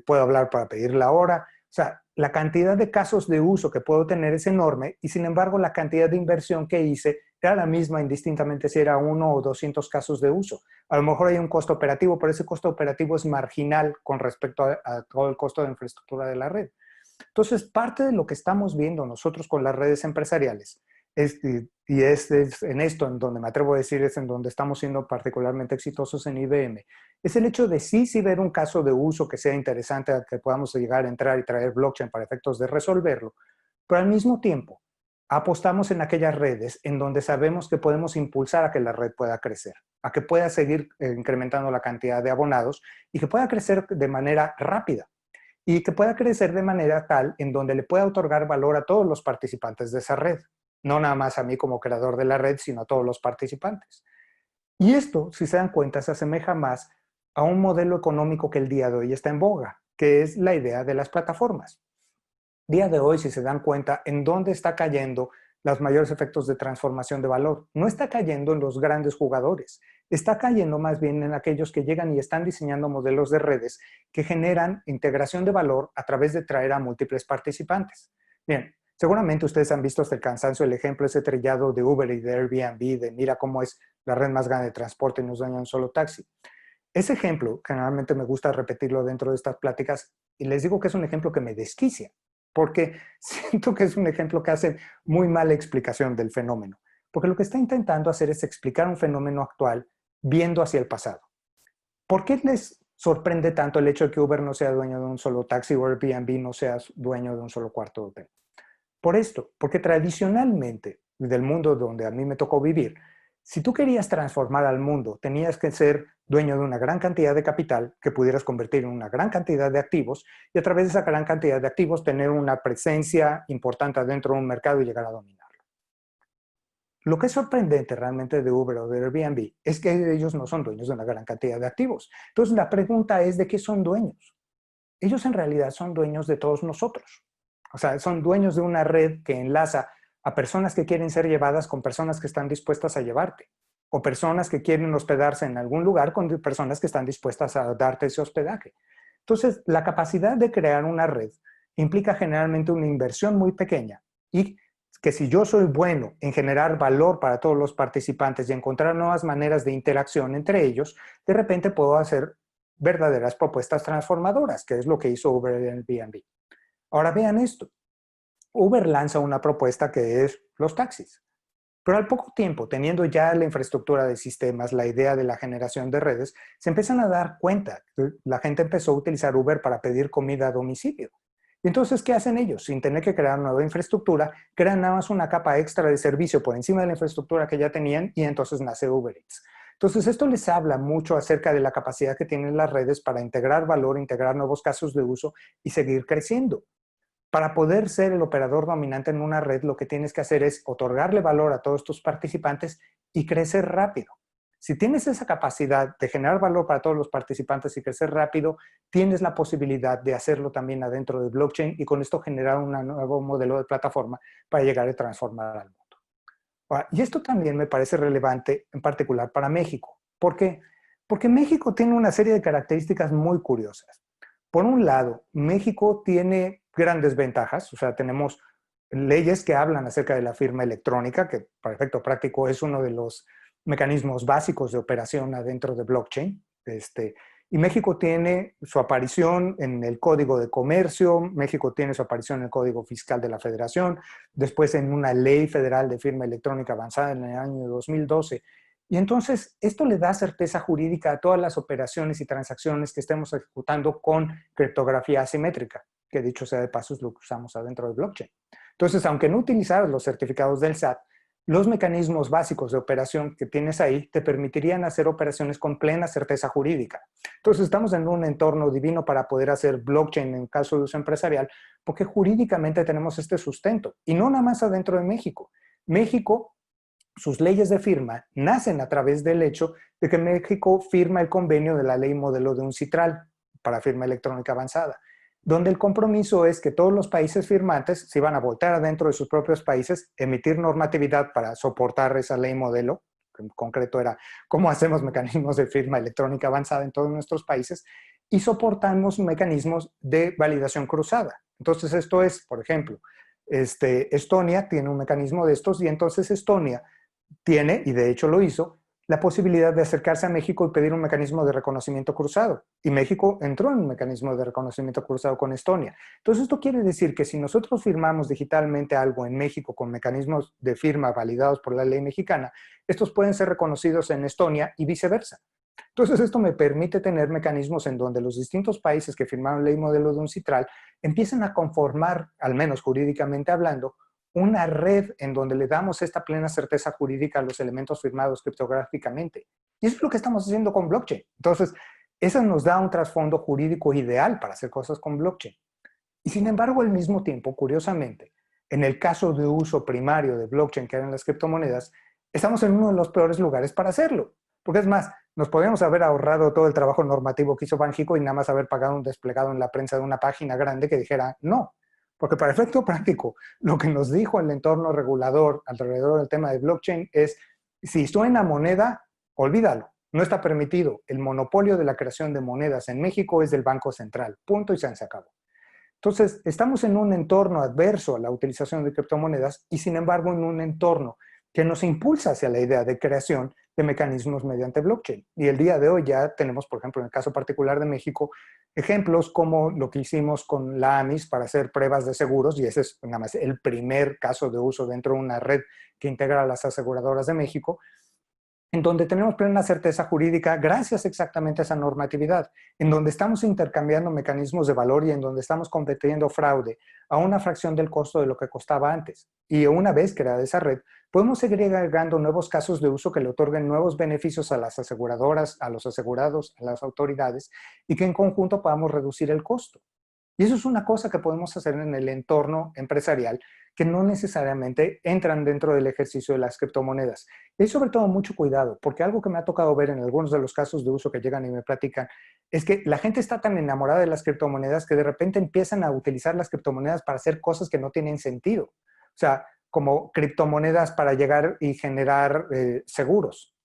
puedo hablar para pedir la hora. O sea, la cantidad de casos de uso que puedo tener es enorme y sin embargo la cantidad de inversión que hice era la misma indistintamente si era 1 o 200 casos de uso. A lo mejor hay un costo operativo, pero ese costo operativo es marginal con respecto a todo el costo de infraestructura de la red. Entonces, parte de lo que estamos viendo nosotros con las redes empresariales, es en esto en donde me atrevo a decir, es en donde estamos siendo particularmente exitosos en IBM, es el hecho de sí ver un caso de uso que sea interesante, a que podamos llegar a entrar y traer blockchain para efectos de resolverlo, pero al mismo tiempo apostamos en aquellas redes en donde sabemos que podemos impulsar a que la red pueda crecer, a que pueda seguir incrementando la cantidad de abonados y que pueda crecer de manera rápida y que pueda crecer de manera tal en donde le pueda otorgar valor a todos los participantes de esa red. No nada más a mí como creador de la red, sino a todos los participantes. Y esto, si se dan cuenta, se asemeja más a un modelo económico que el día de hoy está en boga, que es la idea de las plataformas. Día de hoy, si se dan cuenta, ¿en dónde está cayendo los mayores efectos de transformación de valor? No está cayendo en los grandes jugadores, está cayendo más bien en aquellos que llegan y están diseñando modelos de redes que generan integración de valor a través de traer a múltiples participantes. Bien, seguramente ustedes han visto hasta el cansancio el ejemplo ese trillado de Uber y de Airbnb, de mira cómo es la red más grande de transporte y nos daña un solo taxi. Ese ejemplo, generalmente me gusta repetirlo dentro de estas pláticas, y les digo que es un ejemplo que me desquicia, porque siento que es un ejemplo que hace muy mala explicación del fenómeno, porque lo que está intentando hacer es explicar un fenómeno actual viendo hacia el pasado. ¿Por qué les sorprende tanto el hecho de que Uber no sea dueño de un solo taxi o Airbnb no sea dueño de un solo cuarto de hotel? Por esto, porque tradicionalmente, del mundo donde a mí me tocó vivir, si tú querías transformar al mundo, tenías que ser dueño de una gran cantidad de capital que pudieras convertir en una gran cantidad de activos y a través de esa gran cantidad de activos tener una presencia importante dentro de un mercado y llegar a dominarlo. Lo que es sorprendente realmente de Uber o de Airbnb es que ellos no son dueños de una gran cantidad de activos. Entonces la pregunta es, ¿de qué son dueños? Ellos en realidad son dueños de todos nosotros. O sea, son dueños de una red que enlaza a personas que quieren ser llevadas con personas que están dispuestas a llevarte. O personas que quieren hospedarse en algún lugar con personas que están dispuestas a darte ese hospedaje. Entonces, la capacidad de crear una red implica generalmente una inversión muy pequeña y que si yo soy bueno en generar valor para todos los participantes y encontrar nuevas maneras de interacción entre ellos, de repente puedo hacer verdaderas propuestas transformadoras, que es lo que hizo Uber en Airbnb. Ahora vean esto. Uber lanza una propuesta que es los taxis. Pero al poco tiempo, teniendo ya la infraestructura de sistemas, la idea de la generación de redes, se empiezan a dar cuenta. La gente empezó a utilizar Uber para pedir comida a domicilio. Y entonces, ¿qué hacen ellos? Sin tener que crear nueva infraestructura, crean nada más una capa extra de servicio por encima de la infraestructura que ya tenían y entonces nace Uber Eats. Entonces, esto les habla mucho acerca de la capacidad que tienen las redes para integrar valor, integrar nuevos casos de uso y seguir creciendo. Para poder ser el operador dominante en una red, lo que tienes que hacer es otorgarle valor a todos tus participantes y crecer rápido. Si tienes esa capacidad de generar valor para todos los participantes y crecer rápido, tienes la posibilidad de hacerlo también adentro de blockchain y con esto generar un nuevo modelo de plataforma para llegar a transformar al mundo. Y esto también me parece relevante en particular para México. ¿Por qué? Porque México tiene una serie de características muy curiosas. Por un lado, México tiene grandes ventajas, o sea, tenemos leyes que hablan acerca de la firma electrónica, que para efecto práctico es uno de los mecanismos básicos de operación adentro de blockchain. Y México tiene su aparición en el Código de Comercio, México tiene su aparición en el Código Fiscal de la Federación, después en una ley federal de firma electrónica avanzada en el año 2012. Y entonces esto le da certeza jurídica a todas las operaciones y transacciones que estemos ejecutando con criptografía asimétrica, que dicho sea de paso es lo que usamos adentro de blockchain. Entonces, aunque no utilizaras los certificados del SAT, los mecanismos básicos de operación que tienes ahí te permitirían hacer operaciones con plena certeza jurídica. Entonces, estamos en un entorno divino para poder hacer blockchain en caso de uso empresarial, porque jurídicamente tenemos este sustento. Y no nada más adentro de México. México, sus leyes de firma nacen a través del hecho de que México firma el convenio de la ley modelo de UNCITRAL para firma electrónica avanzada, donde el compromiso es que todos los países firmantes se iban a voltear adentro de sus propios países, emitir normatividad para soportar esa ley modelo, que en concreto era cómo hacemos mecanismos de firma electrónica avanzada en todos nuestros países, y soportamos mecanismos de validación cruzada. Entonces esto es, por ejemplo, Estonia tiene un mecanismo de estos y entonces Estonia tiene, y de hecho lo hizo, la posibilidad de acercarse a México y pedir un mecanismo de reconocimiento cruzado. Y México entró en un mecanismo de reconocimiento cruzado con Estonia. Entonces, esto quiere decir que si nosotros firmamos digitalmente algo en México con mecanismos de firma validados por la ley mexicana, estos pueden ser reconocidos en Estonia y viceversa. Entonces, esto me permite tener mecanismos en donde los distintos países que firmaron ley modelo de UNCITRAL empiezan a conformar, al menos jurídicamente hablando, una red en donde le damos esta plena certeza jurídica a los elementos firmados criptográficamente. Y eso es lo que estamos haciendo con blockchain. Entonces, eso nos da un trasfondo jurídico ideal para hacer cosas con blockchain. Y sin embargo, al mismo tiempo, curiosamente, en el caso de uso primario de blockchain, que eran las criptomonedas, estamos en uno de los peores lugares para hacerlo. Porque es más, nos podríamos haber ahorrado todo el trabajo normativo que hizo Banxico y nada más haber pagado un desplegado en la prensa de una página grande que dijera no. Porque para efecto práctico, lo que nos dijo el entorno regulador alrededor del tema de blockchain es, si suena moneda, olvídalo, no está permitido. El monopolio de la creación de monedas en México es del Banco Central, punto y se acabó. Entonces, estamos en un entorno adverso a la utilización de criptomonedas y sin embargo en un entorno que nos impulsa hacia la idea de creación de mecanismos mediante blockchain. Y el día de hoy ya tenemos, por ejemplo, en el caso particular de México, ejemplos como lo que hicimos con la AMIS para hacer pruebas de seguros, y ese es nada más el primer caso de uso dentro de una red que integra a las aseguradoras de México, en donde tenemos plena certeza jurídica gracias exactamente a esa normatividad, en donde estamos intercambiando mecanismos de valor y en donde estamos competiendo fraude a una fracción del costo de lo que costaba antes. Y una vez creada esa red, podemos seguir agregando nuevos casos de uso que le otorguen nuevos beneficios a las aseguradoras, a los asegurados, a las autoridades, y que en conjunto podamos reducir el costo. Y eso es una cosa que podemos hacer en el entorno empresarial que no necesariamente entran dentro del ejercicio de las criptomonedas. Y sobre todo mucho cuidado, porque algo que me ha tocado ver en algunos de los casos de uso que llegan y me platican es que la gente está tan enamorada de las criptomonedas que de repente empiezan a utilizar las criptomonedas para hacer cosas que no tienen sentido. O sea, como criptomonedas para llegar y generar seguros.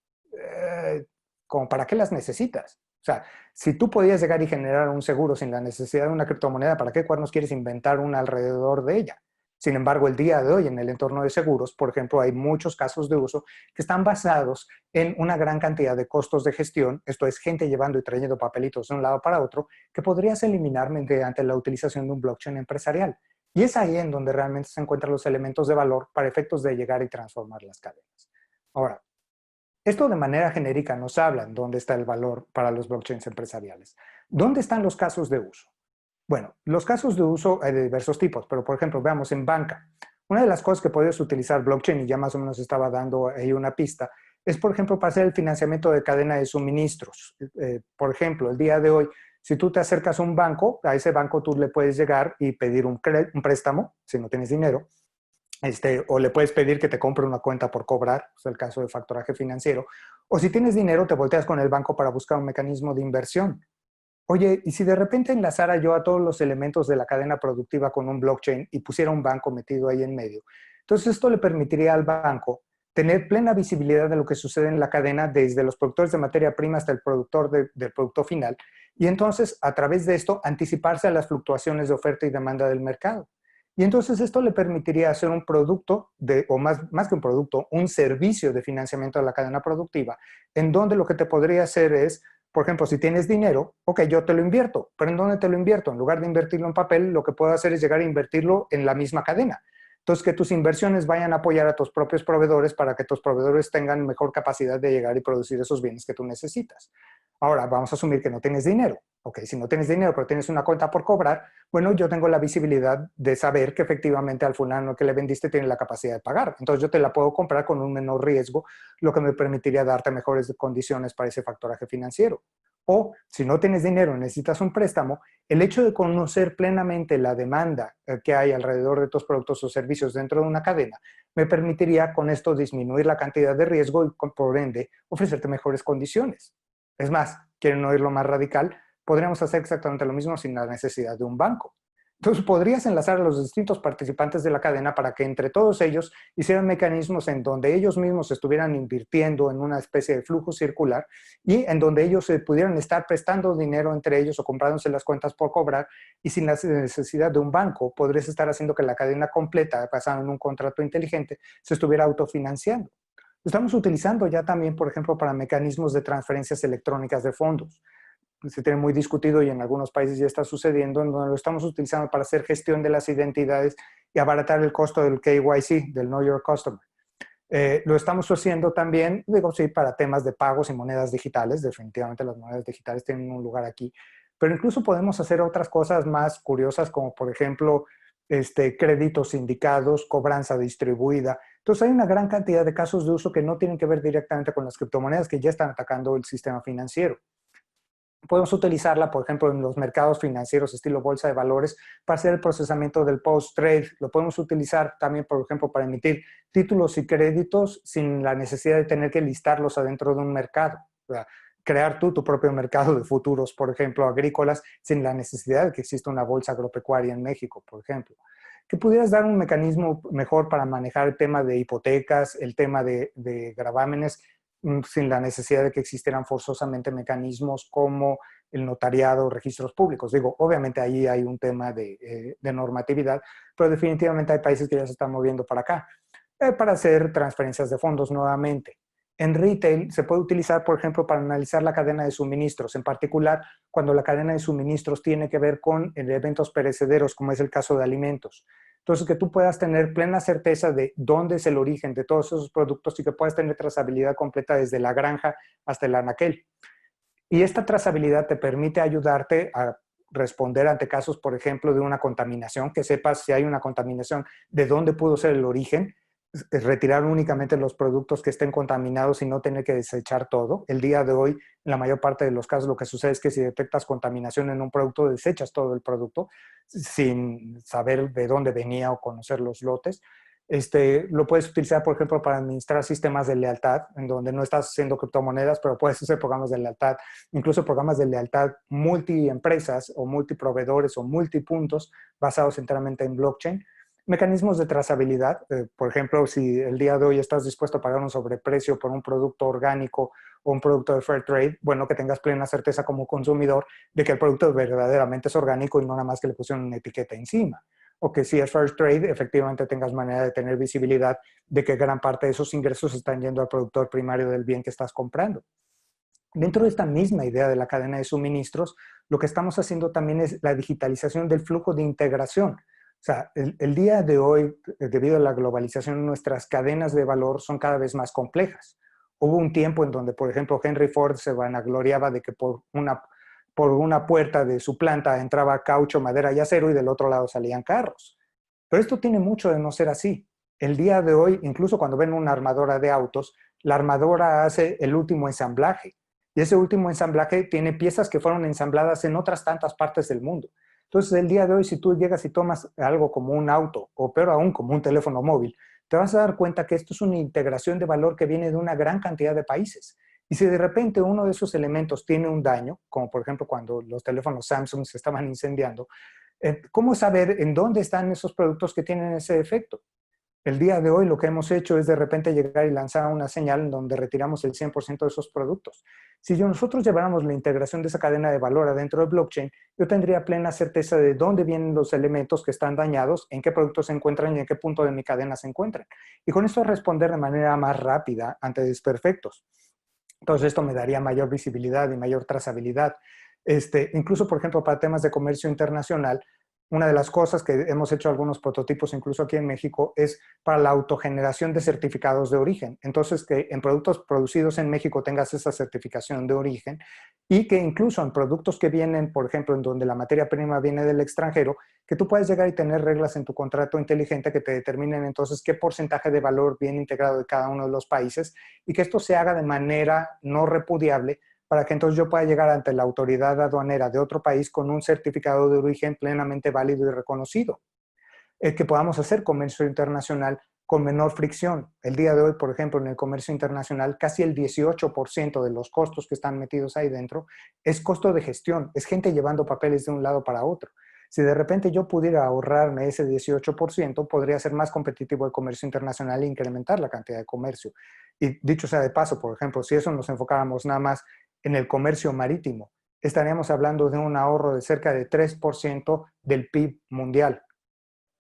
¿Como para qué las necesitas? O sea, si tú podías llegar y generar un seguro sin la necesidad de una criptomoneda, ¿para qué cuernos quieres inventar una alrededor de ella? Sin embargo, el día de hoy en el entorno de seguros, por ejemplo, hay muchos casos de uso que están basados en una gran cantidad de costos de gestión, esto es gente llevando y trayendo papelitos de un lado para otro, que podrías eliminar mediante la utilización de un blockchain empresarial. Y es ahí en donde realmente se encuentran los elementos de valor para efectos de llegar y transformar las cadenas. Ahora, esto de manera genérica nos habla en dónde está el valor para los blockchains empresariales. ¿Dónde están los casos de uso? Bueno, los casos de uso hay de diversos tipos, pero por ejemplo, veamos en banca. Una de las cosas que puedes utilizar blockchain, y ya más o menos estaba dando ahí una pista, es por ejemplo para hacer el financiamiento de cadena de suministros. Por ejemplo, el día de hoy, si tú te acercas a un banco, a ese banco tú le puedes llegar y pedir un préstamo, si no tienes dinero, o le puedes pedir que te compre una cuenta por cobrar, es el caso de factoraje financiero, o si tienes dinero te volteas con el banco para buscar un mecanismo de inversión. Oye, ¿y si de repente enlazara yo a todos los elementos de la cadena productiva con un blockchain y pusiera un banco metido ahí en medio? Entonces esto le permitiría al banco tener plena visibilidad de lo que sucede en la cadena desde los productores de materia prima hasta el productor del producto final y entonces a través de esto anticiparse a las fluctuaciones de oferta y demanda del mercado. Y entonces esto le permitiría hacer un producto, o más que un producto, un servicio de financiamiento de la cadena productiva, en donde lo que te podría hacer es, por ejemplo, si tienes dinero, ok, yo te lo invierto, pero ¿en dónde te lo invierto? En lugar de invertirlo en papel, lo que puedo hacer es llegar a invertirlo en la misma cadena. Entonces, que tus inversiones vayan a apoyar a tus propios proveedores para que tus proveedores tengan mejor capacidad de llegar y producir esos bienes que tú necesitas. Ahora, vamos a asumir que no tienes dinero. Ok, si no tienes dinero, pero tienes una cuenta por cobrar, bueno, yo tengo la visibilidad de saber que efectivamente al fulano que le vendiste tiene la capacidad de pagar. Entonces, yo te la puedo comprar con un menor riesgo, lo que me permitiría darte mejores condiciones para ese factoraje financiero. O, si no tienes dinero y necesitas un préstamo, el hecho de conocer plenamente la demanda que hay alrededor de tus productos o servicios dentro de una cadena, me permitiría con esto disminuir la cantidad de riesgo y, por ende, ofrecerte mejores condiciones. Es más, quieren oír lo más radical, podríamos hacer exactamente lo mismo sin la necesidad de un banco. Entonces, podrías enlazar a los distintos participantes de la cadena para que entre todos ellos hicieran mecanismos en donde ellos mismos estuvieran invirtiendo en una especie de flujo circular y en donde ellos pudieran estar prestando dinero entre ellos o comprándose las cuentas por cobrar y sin la necesidad de un banco, podrías estar haciendo que la cadena completa, basada en un contrato inteligente, se estuviera autofinanciando. Estamos utilizando ya también, por ejemplo, para mecanismos de transferencias electrónicas de fondos. Se tiene muy discutido y en algunos países ya está sucediendo, en donde lo estamos utilizando para hacer gestión de las identidades y abaratar el costo del KYC, del Know Your Customer. Lo estamos haciendo también, digo, sí, para temas de pagos y monedas digitales. Definitivamente las monedas digitales tienen un lugar aquí. Pero incluso podemos hacer otras cosas más curiosas, como por ejemplo, créditos sindicados, cobranza distribuida. Entonces hay una gran cantidad de casos de uso que no tienen que ver directamente con las criptomonedas que ya están atacando el sistema financiero. Podemos utilizarla, por ejemplo, en los mercados financieros estilo bolsa de valores para hacer el procesamiento del post-trade. Lo podemos utilizar también, por ejemplo, para emitir títulos y créditos sin la necesidad de tener que listarlos adentro de un mercado. O sea, crear tú tu propio mercado de futuros, por ejemplo, agrícolas, sin la necesidad de que exista una bolsa agropecuaria en México, por ejemplo. Que pudieras dar un mecanismo mejor para manejar el tema de hipotecas, el tema de gravámenes, sin la necesidad de que existieran forzosamente mecanismos como el notariado, registros públicos. Digo, obviamente ahí hay un tema de normatividad, pero definitivamente hay países que ya se están moviendo para acá, para hacer transferencias de fondos nuevamente. En retail se puede utilizar, por ejemplo, para analizar la cadena de suministros, en particular cuando la cadena de suministros tiene que ver con eventos perecederos, como es el caso de alimentos. Entonces, que tú puedas tener plena certeza de dónde es el origen de todos esos productos y que puedas tener trazabilidad completa desde la granja hasta el anaquel. Y esta trazabilidad te permite ayudarte a responder ante casos, por ejemplo, de una contaminación, que sepas si hay una contaminación, de dónde pudo ser el origen, retirar únicamente los productos que estén contaminados y no tener que desechar todo. El día de hoy, en la mayor parte de los casos, lo que sucede es que si detectas contaminación en un producto, desechas todo el producto sin saber de dónde venía o conocer los lotes. Lo puedes utilizar, por ejemplo, para administrar sistemas de lealtad, en donde no estás haciendo criptomonedas, pero puedes hacer programas de lealtad, incluso programas de lealtad multi-empresas o multiproveedores o multipuntos basados enteramente en blockchain. Mecanismos de trazabilidad, por ejemplo, si el día de hoy estás dispuesto a pagar un sobreprecio por un producto orgánico o un producto de fair trade, bueno, que tengas plena certeza como consumidor de que el producto verdaderamente es orgánico y no nada más que le pusieron una etiqueta encima. O que si es fair trade, efectivamente tengas manera de tener visibilidad de que gran parte de esos ingresos están yendo al productor primario del bien que estás comprando. Dentro de esta misma idea de la cadena de suministros, lo que estamos haciendo también es la digitalización del flujo de integración. O sea, el día de hoy, debido a la globalización, nuestras cadenas de valor son cada vez más complejas. Hubo un tiempo en donde, por ejemplo, Henry Ford se vanagloriaba de que por una puerta de su planta entraba caucho, madera y acero y del otro lado salían carros. Pero esto tiene mucho de no ser así. El día de hoy, incluso cuando ven una armadora de autos, la armadora hace el último ensamblaje. Y ese último ensamblaje tiene piezas que fueron ensambladas en otras tantas partes del mundo. Entonces, el día de hoy, si tú llegas y tomas algo como un auto, o peor aún, como un teléfono móvil, te vas a dar cuenta que esto es una integración de valor que viene de una gran cantidad de países. Y si de repente uno de esos elementos tiene un daño, como por ejemplo cuando los teléfonos Samsung se estaban incendiando, ¿cómo saber en dónde están esos productos que tienen ese efecto? El día de hoy lo que hemos hecho es de repente llegar y lanzar una señal en donde retiramos el 100% de esos productos. Si nosotros lleváramos la integración de esa cadena de valor adentro de blockchain, yo tendría plena certeza de dónde vienen los elementos que están dañados, en qué productos se encuentran y en qué punto de mi cadena se encuentran. Y con esto responder de manera más rápida ante desperfectos. Entonces esto me daría mayor visibilidad y mayor trazabilidad. Incluso, por ejemplo, para temas de comercio internacional, una de las cosas que hemos hecho algunos prototipos, incluso aquí en México, es para la autogeneración de certificados de origen. Entonces, que en productos producidos en México tengas esa certificación de origen y que incluso en productos que vienen, por ejemplo, en donde la materia prima viene del extranjero, que tú puedes llegar y tener reglas en tu contrato inteligente que te determinen entonces qué porcentaje de valor viene integrado de cada uno de los países y que esto se haga de manera no repudiable para que entonces yo pueda llegar ante la autoridad aduanera de otro país con un certificado de origen plenamente válido y reconocido. Que podamos hacer comercio internacional con menor fricción. El día de hoy, por ejemplo, en el comercio internacional, casi el 18% de los costos que están metidos ahí dentro es costo de gestión, es gente llevando papeles de un lado para otro. Si de repente yo pudiera ahorrarme ese 18%, podría ser más competitivo el comercio internacional e incrementar la cantidad de comercio. Y dicho sea de paso, por ejemplo, si eso nos enfocáramos nada más en el comercio marítimo, estaríamos hablando de un ahorro de cerca de 3% del PIB mundial.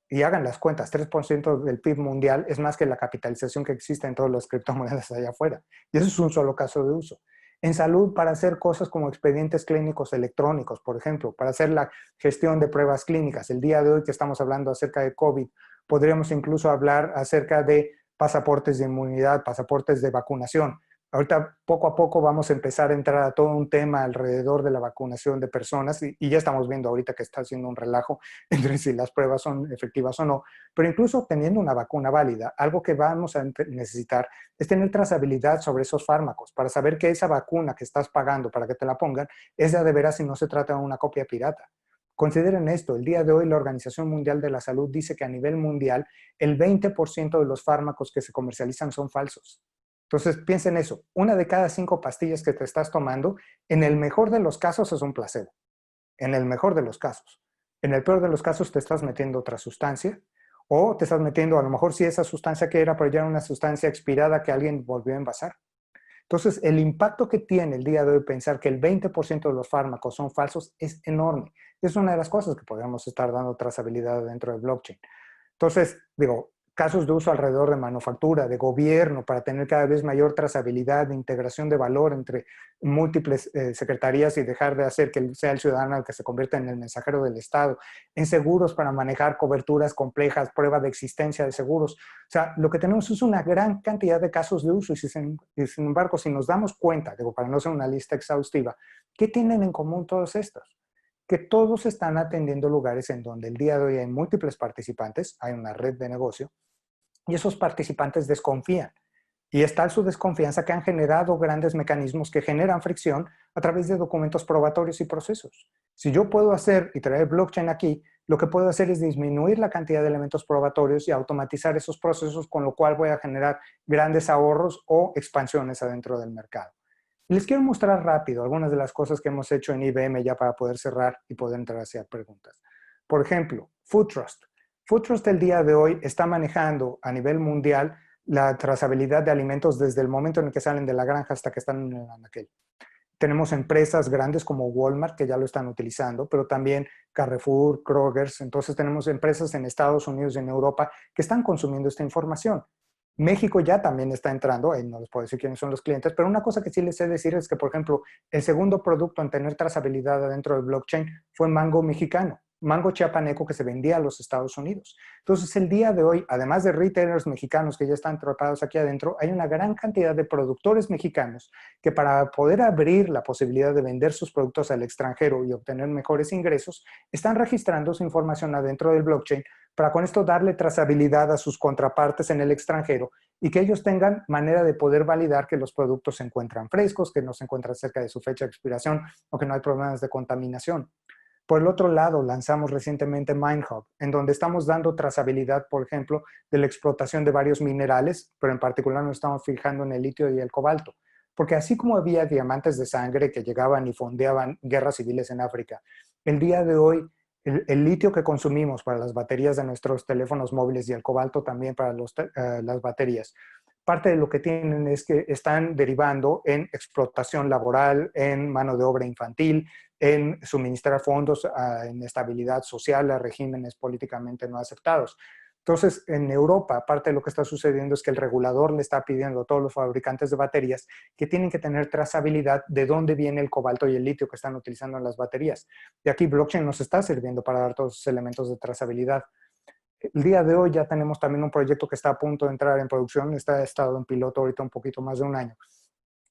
Y hagan las cuentas, 3% del PIB mundial es más que la capitalización que existe en todas las criptomonedas allá afuera. Y eso es un solo caso de uso. En salud, para hacer cosas como expedientes clínicos electrónicos, por ejemplo, para hacer la gestión de pruebas clínicas. El día de hoy que estamos hablando acerca de COVID, podríamos incluso hablar acerca de pasaportes de inmunidad, pasaportes de vacunación. Ahorita, poco a poco, vamos a empezar a entrar a todo un tema alrededor de la vacunación de personas y ya estamos viendo ahorita que está haciendo un relajo entre si las pruebas son efectivas o no. Pero incluso teniendo una vacuna válida, algo que vamos a necesitar es tener trazabilidad sobre esos fármacos para saber que esa vacuna que estás pagando para que te la pongan es de veras y no se trata de una copia pirata. Consideren esto, el día de hoy la Organización Mundial de la Salud dice que a nivel mundial el 20% de los fármacos que se comercializan son falsos. Entonces, piensen eso, una de cada 5 pastillas que te estás tomando, en el mejor de los casos es un placebo, en el mejor de los casos. En el peor de los casos te estás metiendo otra sustancia o te estás metiendo, a lo mejor sí esa sustancia que era, pero ya era una sustancia expirada que alguien volvió a envasar. Entonces, el impacto que tiene el día de hoy pensar que el 20% de los fármacos son falsos es enorme. Es una de las cosas que podríamos estar dando trazabilidad dentro de blockchain. Entonces, digo, casos de uso alrededor de manufactura, de gobierno, para tener cada vez mayor trazabilidad, de integración de valor entre múltiples secretarías y dejar de hacer que sea el ciudadano el que se convierta en el mensajero del Estado, en seguros para manejar coberturas complejas, prueba de existencia de seguros. O sea, lo que tenemos es una gran cantidad de casos de uso y sin embargo, si nos damos cuenta, digo, para no ser una lista exhaustiva, ¿qué tienen en común todos estos? Que todos están atendiendo lugares en donde el día de hoy hay múltiples participantes, hay una red de negocio, y esos participantes desconfían. Y es tal su desconfianza que han generado grandes mecanismos que generan fricción a través de documentos probatorios y procesos. Si yo puedo hacer y traer blockchain aquí, lo que puedo hacer es disminuir la cantidad de elementos probatorios y automatizar esos procesos, con lo cual voy a generar grandes ahorros o expansiones adentro del mercado. Les quiero mostrar rápido algunas de las cosas que hemos hecho en IBM ya para poder cerrar y poder entrar hacia preguntas. Por ejemplo, Food Trust. Food Trust el día de hoy está manejando a nivel mundial la trazabilidad de alimentos desde el momento en el que salen de la granja hasta que están en el anaquel. Tenemos empresas grandes como Walmart que ya lo están utilizando, pero también Carrefour, Kroger's. Entonces tenemos empresas en Estados Unidos y en Europa que están consumiendo esta información. México ya también está entrando, no les puedo decir quiénes son los clientes, pero una cosa que sí les sé decir es que, por ejemplo, el segundo producto en tener trazabilidad dentro del blockchain fue Mango Mexicano. mango chiapaneco que se vendía a los Estados Unidos. Entonces, el día de hoy, además de retailers mexicanos que ya están tratados aquí adentro, hay una gran cantidad de productores mexicanos que para poder abrir la posibilidad de vender sus productos al extranjero y obtener mejores ingresos, están registrando su información adentro del blockchain para con esto darle trazabilidad a sus contrapartes en el extranjero y que ellos tengan manera de poder validar que los productos se encuentran frescos, que no se encuentran cerca de su fecha de expiración o que no hay problemas de contaminación. Por el otro lado, lanzamos recientemente MineHub, en donde estamos dando trazabilidad, por ejemplo, de la explotación de varios minerales, pero en particular nos estamos fijando en el litio y el cobalto. Porque así como había diamantes de sangre que llegaban y fondeaban guerras civiles en África, el día de hoy el litio que consumimos para las baterías de nuestros teléfonos móviles y el cobalto también para las baterías, parte de lo que tienen es que están derivando en explotación laboral, en mano de obra infantil, en suministrar fondos a inestabilidad social, a regímenes políticamente no aceptados. Entonces, en Europa, parte de lo que está sucediendo es que el regulador le está pidiendo a todos los fabricantes de baterías que tienen que tener trazabilidad de dónde viene el cobalto y el litio que están utilizando en las baterías. Y aquí blockchain nos está sirviendo para dar todos esos elementos de trazabilidad. El día de hoy ya tenemos también un proyecto que está a punto de entrar en producción, está estado en piloto ahorita un poquito más de un año,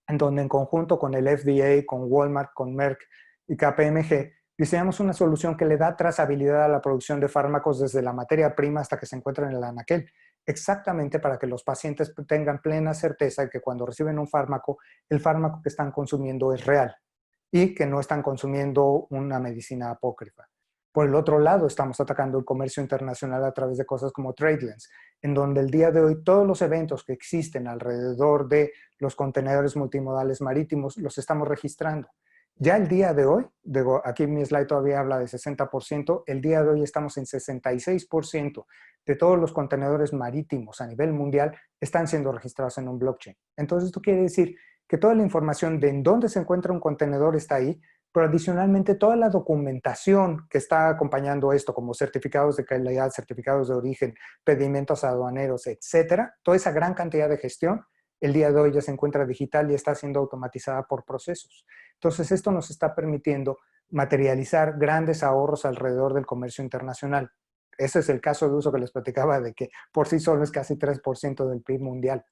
en donde en conjunto con el FDA, con Walmart, con Merck y KPMG, diseñamos una solución que le da trazabilidad a la producción de fármacos desde la materia prima hasta que se encuentran en el anaquel, exactamente para que los pacientes tengan plena certeza de que cuando reciben un fármaco, el fármaco que están consumiendo es real y que no están consumiendo una medicina apócrifa. Por el otro lado, estamos atacando el comercio internacional a través de cosas como TradeLens, en donde el día de hoy todos los eventos que existen alrededor de los contenedores multimodales marítimos los estamos registrando. Ya el día de hoy, aquí mi slide todavía habla de 60%, el día de hoy estamos en 66% de todos los contenedores marítimos a nivel mundial están siendo registrados en un blockchain. Entonces, esto quiere decir que toda la información de en dónde se encuentra un contenedor está ahí, pero adicionalmente toda la documentación que está acompañando esto, como certificados de calidad, certificados de origen, pedimentos aduaneros, etcétera, toda esa gran cantidad de gestión, el día de hoy ya se encuentra digital y está siendo automatizada por procesos. Entonces, esto nos está permitiendo materializar grandes ahorros alrededor del comercio internacional. Ese es el caso de uso que les platicaba de que por sí solo es casi 3% del PIB mundial.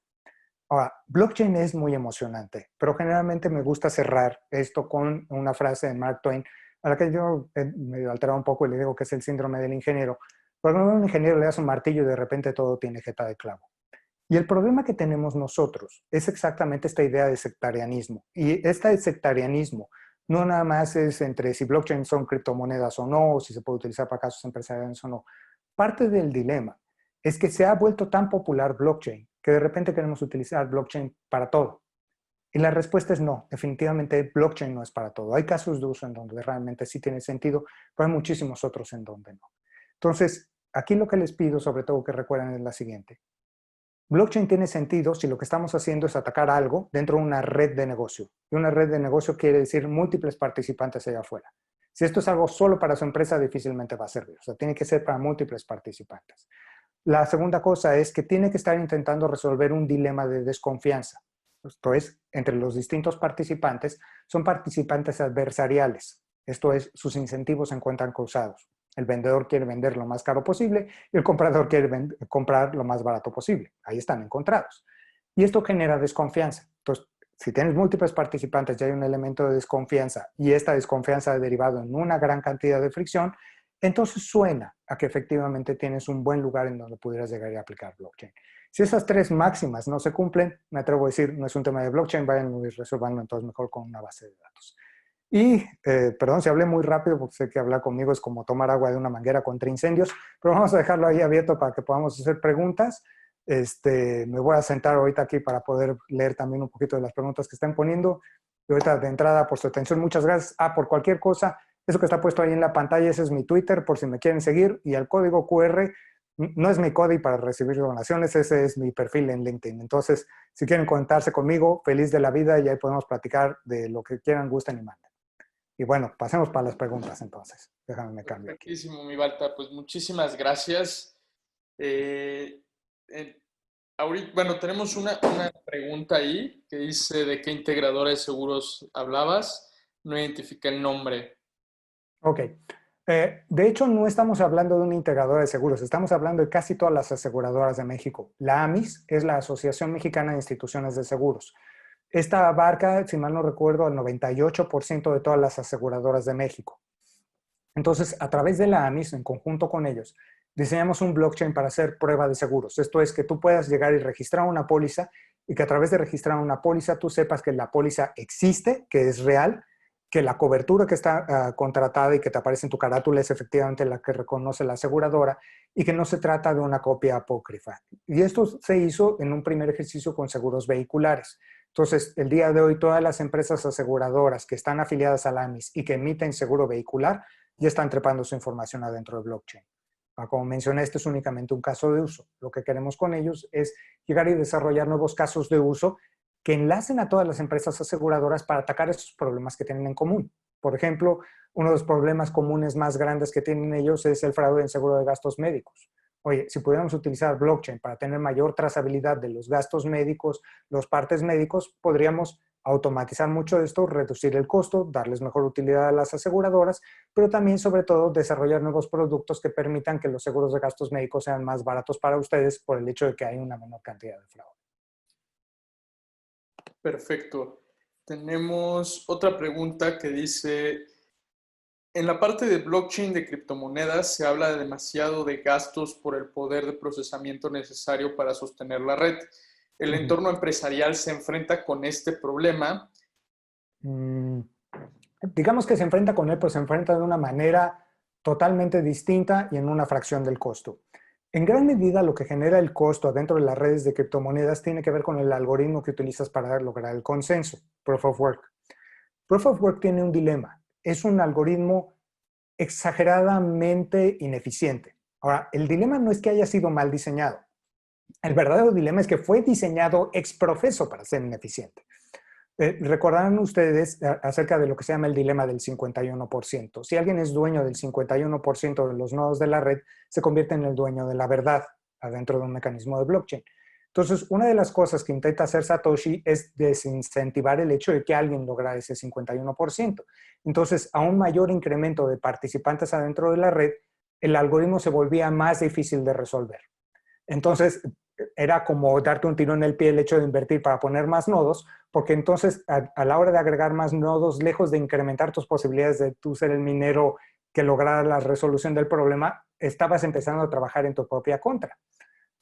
Ahora, blockchain es muy emocionante, pero generalmente me gusta cerrar esto con una frase de Mark Twain, a la que yo me alterado un poco y le digo que es el síndrome del ingeniero. Porque a un ingeniero le das un martillo y de repente todo tiene jeta de clavo. Y el problema que tenemos nosotros es exactamente esta idea de sectarianismo. Y este sectarianismo no nada más es entre si blockchain son criptomonedas o no, o si se puede utilizar para casos empresariales o no. Parte del dilema es que se ha vuelto tan popular blockchain que de repente queremos utilizar blockchain para todo. Y la respuesta es no, definitivamente blockchain no es para todo. Hay casos de uso en donde realmente sí tiene sentido, pero hay muchísimos otros en donde no. Entonces, aquí lo que les pido sobre todo que recuerden es la siguiente. Blockchain tiene sentido si lo que estamos haciendo es atacar algo dentro de una red de negocio. Y una red de negocio quiere decir múltiples participantes allá afuera. Si esto es algo solo para su empresa, difícilmente va a servir. O sea, tiene que ser para múltiples participantes. La segunda cosa es que tiene que estar intentando resolver un dilema de desconfianza. Esto es, entre los distintos participantes, son participantes adversariales. Esto es, sus incentivos se encuentran cruzados. El vendedor quiere vender lo más caro posible y el comprador quiere comprar lo más barato posible. Ahí están encontrados. Y esto genera desconfianza. Entonces, si tienes múltiples participantes y hay un elemento de desconfianza y esta desconfianza ha derivado en una gran cantidad de fricción, entonces suena a que efectivamente tienes un buen lugar en donde pudieras llegar a aplicar blockchain. Si esas tres máximas no se cumplen, me atrevo a decir, no es un tema de blockchain, vayan y resolvanlo entonces mejor con una base de datos. Y, perdón si hablé muy rápido porque sé que hablar conmigo es como tomar agua de una manguera contra incendios, pero vamos a dejarlo ahí abierto para que podamos hacer preguntas. Me voy a sentar ahorita aquí para poder leer también un poquito de las preguntas que están poniendo. Y ahorita de entrada por su atención, muchas gracias. Por cualquier cosa, eso que está puesto ahí en la pantalla, ese es mi Twitter por si me quieren seguir y el código QR no es mi código para recibir donaciones, ese es mi perfil en LinkedIn. Entonces, si quieren conectarse conmigo, feliz de la vida y ahí podemos platicar de lo que quieran, gusten y manden. Y bueno, pasemos para las preguntas entonces. Déjame me cambio aquí. Perfectísimo, mi Balta. Pues muchísimas gracias. Ahorita, bueno, tenemos una pregunta ahí que dice de qué integradora de seguros hablabas. No identifica el nombre. Ok. De hecho, no estamos hablando de una integradora de seguros, estamos hablando de casi todas las aseguradoras de México. La AMIS es la Asociación Mexicana de Instituciones de Seguros. Esta abarca, si mal no recuerdo, el 98% de todas las aseguradoras de México. Entonces, a través de la AMIS, en conjunto con ellos, diseñamos un blockchain para hacer prueba de seguros. Esto es que tú puedas llegar y registrar una póliza y que a través de registrar una póliza tú sepas que la póliza existe, que es real, que la cobertura que está contratada y que te aparece en tu carátula es efectivamente la que reconoce la aseguradora y que no se trata de una copia apócrifa. Y esto se hizo en un primer ejercicio con seguros vehiculares. Entonces, el día de hoy, todas las empresas aseguradoras que están afiliadas a la AMIS y que emiten seguro vehicular ya están trepando su información adentro del blockchain. Como mencioné, este es únicamente un caso de uso. Lo que queremos con ellos es llegar y desarrollar nuevos casos de uso que enlacen a todas las empresas aseguradoras para atacar esos problemas que tienen en común. Por ejemplo, uno de los problemas comunes más grandes que tienen ellos es el fraude en seguro de gastos médicos. Oye, si pudiéramos utilizar blockchain para tener mayor trazabilidad de los gastos médicos, los partes médicos, podríamos automatizar mucho de esto, reducir el costo, darles mejor utilidad a las aseguradoras, pero también, sobre todo, desarrollar nuevos productos que permitan que los seguros de gastos médicos sean más baratos para ustedes por el hecho de que hay una menor cantidad de fraude. Perfecto. Tenemos otra pregunta que dice, en la parte de blockchain de criptomonedas se habla demasiado de gastos por el poder de procesamiento necesario para sostener la red. ¿El entorno empresarial se enfrenta con este problema? Digamos que se enfrenta con él, pero se enfrenta de una manera totalmente distinta y en una fracción del costo. En gran medida, lo que genera el costo dentro de las redes de criptomonedas tiene que ver con el algoritmo que utilizas para lograr el consenso, Proof of Work. Proof of Work tiene un dilema. Es un algoritmo exageradamente ineficiente. Ahora, el dilema no es que haya sido mal diseñado. El verdadero dilema es que fue diseñado ex profeso para ser ineficiente. Recordarán ustedes acerca de lo que se llama el dilema del 51%. Si alguien es dueño del 51% de los nodos de la red, se convierte en el dueño de la verdad adentro de un mecanismo de blockchain. Entonces, una de las cosas que intenta hacer Satoshi es desincentivar el hecho de que alguien lograra ese 51%. Entonces, a un mayor incremento de participantes adentro de la red, el algoritmo se volvía más difícil de resolver. Entonces, era como darte un tiro en el pie el hecho de invertir para poner más nodos, porque entonces a la hora de agregar más nodos, lejos de incrementar tus posibilidades de tú ser el minero que lograra la resolución del problema, estabas empezando a trabajar en tu propia contra.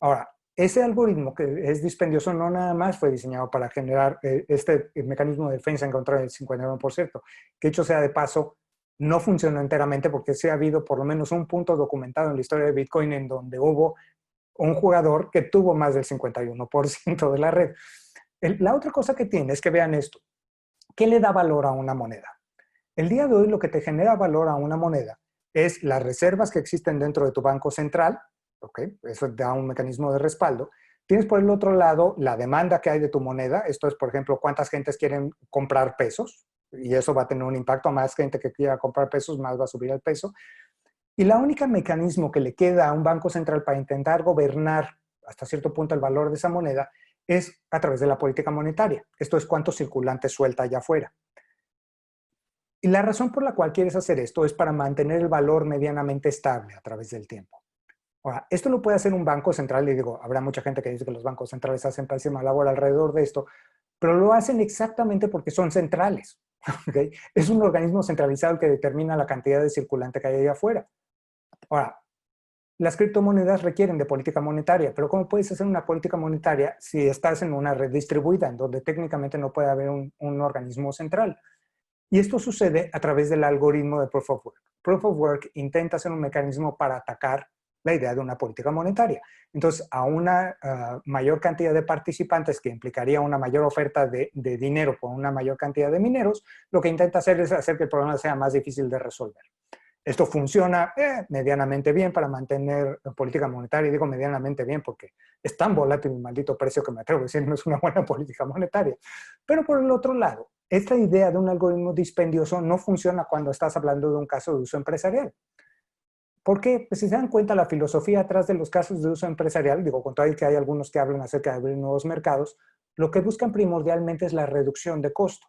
Ahora, ese algoritmo que es dispendioso no nada más fue diseñado para generar este mecanismo de defensa en contra del 51%, que hecho sea de paso, no funcionó enteramente porque sí ha habido por lo menos un punto documentado en la historia de Bitcoin en donde hubo un jugador que tuvo más del 51% de la red. La otra cosa que tiene es que vean esto. ¿Qué le da valor a una moneda? El día de hoy lo que te genera valor a una moneda es las reservas que existen dentro de tu banco central, ¿ok? Eso da un mecanismo de respaldo. Tienes por el otro lado la demanda que hay de tu moneda. Esto es, por ejemplo, cuántas gentes quieren comprar pesos, y eso va a tener un impacto. A más gente que quiera comprar pesos, más va a subir el peso. Y la única mecanismo que le queda a un banco central para intentar gobernar hasta cierto punto el valor de esa moneda es a través de la política monetaria. Esto es cuánto circulante suelta allá afuera. Y la razón por la cual quieres hacer esto es para mantener el valor medianamente estable a través del tiempo. Ahora, esto lo puede hacer un banco central, y digo, habrá mucha gente que dice que los bancos centrales hacen pésima labor alrededor de esto, pero lo hacen exactamente porque son centrales. ¿Okay? Es un organismo centralizado que determina la cantidad de circulante que hay allá afuera. Ahora, las criptomonedas requieren de política monetaria, pero ¿cómo puedes hacer una política monetaria si estás en una red distribuida, en donde técnicamente no puede haber un organismo central? Y esto sucede a través del algoritmo de Proof of Work. Proof of Work intenta hacer un mecanismo para atacar la idea de una política monetaria. Entonces, a una mayor cantidad de participantes, que implicaría una mayor oferta de dinero por una mayor cantidad de mineros, lo que intenta hacer es hacer que el problema sea más difícil de resolver. Esto funciona medianamente bien para mantener política monetaria, y digo medianamente bien porque es tan volátil el maldito precio que me atrevo a decir no es una buena política monetaria. Pero por el otro lado, esta idea de un algoritmo dispendioso no funciona cuando estás hablando de un caso de uso empresarial. ¿Por qué? Pues si se dan cuenta, la filosofía atrás de los casos de uso empresarial, digo, con todo el que hay algunos que hablan acerca de abrir nuevos mercados, lo que buscan primordialmente es la reducción de costo.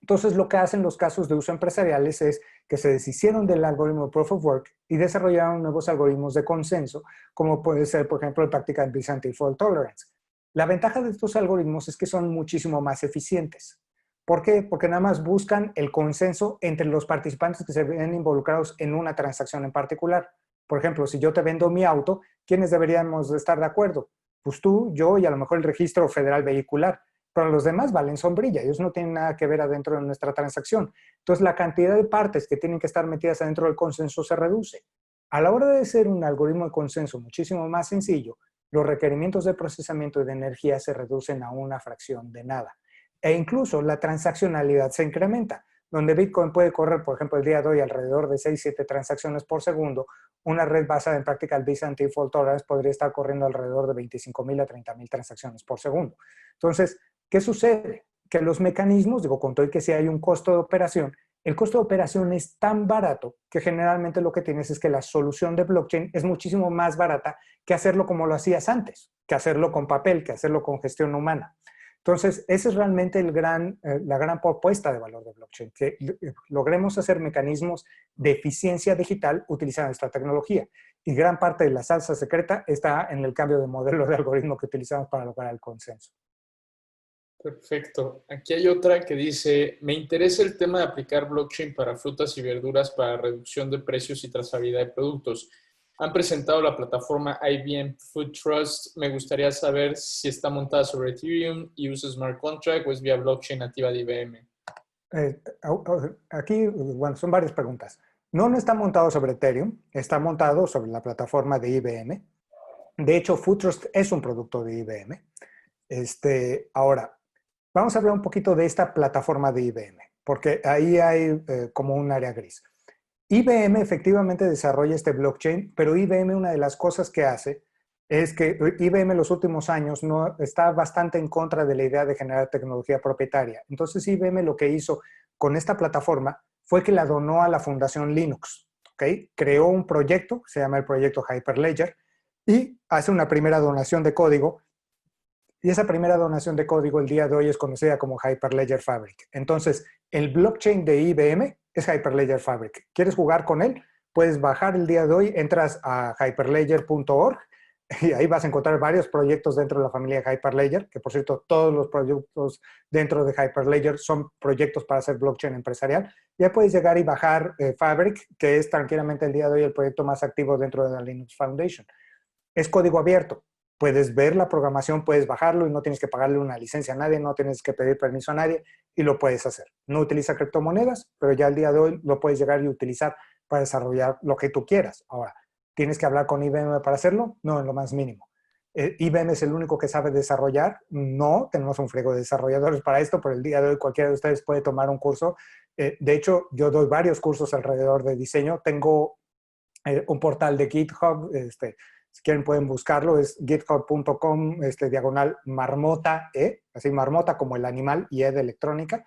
Entonces, lo que hacen los casos de uso empresariales es que se deshicieron del algoritmo de Proof of Work y desarrollaron nuevos algoritmos de consenso, como puede ser, por ejemplo, el Practical Byzantine Fault Tolerance. La ventaja de estos algoritmos es que son muchísimo más eficientes. ¿Por qué? Porque nada más buscan el consenso entre los participantes que se ven involucrados en una transacción en particular. Por ejemplo, si yo te vendo mi auto, ¿quiénes deberíamos estar de acuerdo? Pues tú, yo y a lo mejor el registro federal vehicular. Pero los demás valen sombrilla, ellos no tienen nada que ver adentro de nuestra transacción. Entonces, la cantidad de partes que tienen que estar metidas adentro del consenso se reduce. A la hora de ser un algoritmo de consenso muchísimo más sencillo, los requerimientos de procesamiento y de energía se reducen a una fracción de nada. E incluso la transaccionalidad se incrementa, donde Bitcoin puede correr, por ejemplo, el día de hoy alrededor de 6-7 transacciones por segundo. Una red basada en Practical Byzantine Fault Tolerance podría estar corriendo alrededor de 25,000 a 30,000 transacciones por segundo. Entonces, ¿qué sucede? Que los mecanismos, digo, con todo y que si hay un costo de operación, el costo de operación es tan barato que generalmente lo que tienes es que la solución de blockchain es muchísimo más barata que hacerlo como lo hacías antes, que hacerlo con papel, que hacerlo con gestión humana. Entonces, esa es realmente la gran propuesta de valor de blockchain, que logremos hacer mecanismos de eficiencia digital utilizando esta tecnología. Y gran parte de la salsa secreta está en el cambio de modelo de algoritmo que utilizamos para lograr el consenso. Perfecto. Aquí hay otra que dice, me interesa el tema de aplicar blockchain para frutas y verduras para reducción de precios y trazabilidad de productos. Han presentado la plataforma IBM Food Trust. Me gustaría saber si está montada sobre Ethereum y usa Smart Contract o es vía blockchain nativa de IBM. Aquí, bueno, son varias preguntas. No está montado sobre Ethereum, está montado sobre la plataforma de IBM. De hecho, Food Trust es un producto de IBM. Ahora, vamos a hablar un poquito de esta plataforma de IBM, porque ahí hay como un área gris. IBM efectivamente desarrolla este blockchain, pero IBM una de las cosas que hace es que IBM en los últimos años no, está bastante en contra de la idea de generar tecnología propietaria. Entonces IBM lo que hizo con esta plataforma fue que la donó a la Fundación Linux. ¿Okay? Creó un proyecto, se llama el proyecto Hyperledger, y hace una primera donación de código. Y esa primera donación de código el día de hoy es conocida como Hyperledger Fabric. Entonces, el blockchain de IBM es Hyperledger Fabric. ¿Quieres jugar con él? Puedes bajar el día de hoy, entras a hyperledger.org y ahí vas a encontrar varios proyectos dentro de la familia Hyperledger, que por cierto, todos los proyectos dentro de Hyperledger son proyectos para hacer blockchain empresarial. Ya puedes llegar y bajar Fabric, que es tranquilamente el día de hoy el proyecto más activo dentro de la Linux Foundation. Es código abierto. Puedes ver la programación, puedes bajarlo y no tienes que pagarle una licencia a nadie, no tienes que pedir permiso a nadie y lo puedes hacer. No utiliza criptomonedas, pero ya al día de hoy lo puedes llegar y utilizar para desarrollar lo que tú quieras. Ahora, ¿tienes que hablar con IBM para hacerlo? No, en lo más mínimo. ¿IBM es el único que sabe desarrollar? No, tenemos un friego de desarrolladores para esto, pero el día de hoy cualquiera de ustedes puede tomar un curso. De hecho, yo doy varios cursos alrededor de diseño. Tengo un portal de GitHub, si quieren pueden buscarlo, es github.com, /marmota, así marmota como el animal y de electrónica.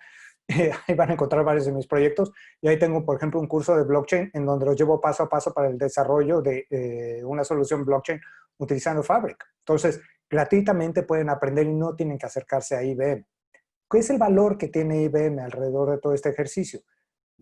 Ahí van a encontrar varios de mis proyectos. Y ahí tengo, por ejemplo, un curso de blockchain en donde los llevo paso a paso para el desarrollo de una solución blockchain utilizando Fabric. Entonces, gratuitamente pueden aprender y no tienen que acercarse a IBM. ¿Qué es el valor que tiene IBM alrededor de todo este ejercicio?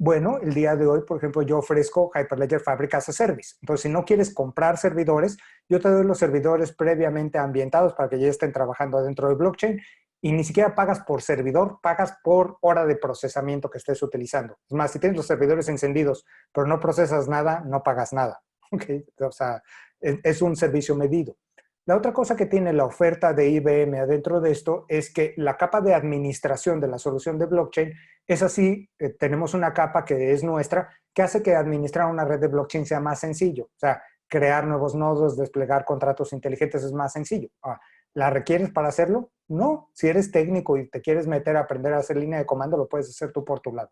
Bueno, el día de hoy, por ejemplo, yo ofrezco Hyperledger Fabric as a Service. Entonces, si no quieres comprar servidores, yo te doy los servidores previamente ambientados para que ya estén trabajando dentro de blockchain y ni siquiera pagas por servidor, pagas por hora de procesamiento que estés utilizando. Es más, si tienes los servidores encendidos, pero no procesas nada, no pagas nada. ¿Okay? O sea, es un servicio medido. La otra cosa que tiene la oferta de IBM adentro de esto es que la capa de administración de la solución de blockchain es así, tenemos una capa que es nuestra, que hace que administrar una red de blockchain sea más sencillo. O sea, crear nuevos nodos, desplegar contratos inteligentes es más sencillo. ¿La requieres para hacerlo? No. Si eres técnico y te quieres meter a aprender a hacer línea de comando, lo puedes hacer tú por tu lado.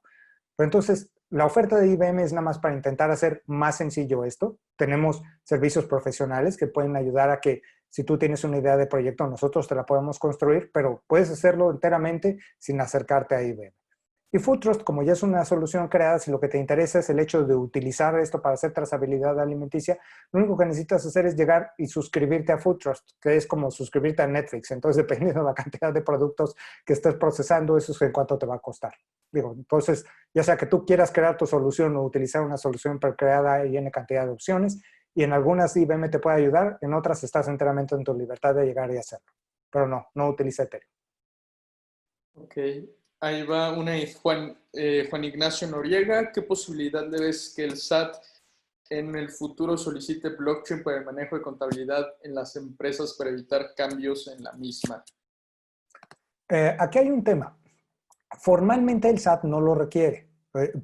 Pero entonces, la oferta de IBM es nada más para intentar hacer más sencillo esto. Tenemos servicios profesionales que pueden ayudar a que si tú tienes una idea de proyecto, nosotros te la podemos construir, pero puedes hacerlo enteramente sin acercarte a IBM. Y Food Trust, como ya es una solución creada, si lo que te interesa es el hecho de utilizar esto para hacer trazabilidad alimenticia, lo único que necesitas hacer es llegar y suscribirte a Food Trust, que es como suscribirte a Netflix. Entonces, dependiendo de la cantidad de productos que estés procesando, eso es en cuánto te va a costar. Digo, entonces, ya sea que tú quieras crear tu solución o utilizar una solución precreada y en cantidad de opciones, y en algunas IBM te puede ayudar, en otras estás enteramente en tu libertad de llegar y hacerlo. Pero no utiliza Ethereum. Ok, ahí va una de Juan Ignacio Noriega. ¿Qué posibilidad le ves que el SAT en el futuro solicite blockchain para el manejo de contabilidad en las empresas para evitar cambios en la misma? Aquí hay un tema. Formalmente el SAT no lo requiere,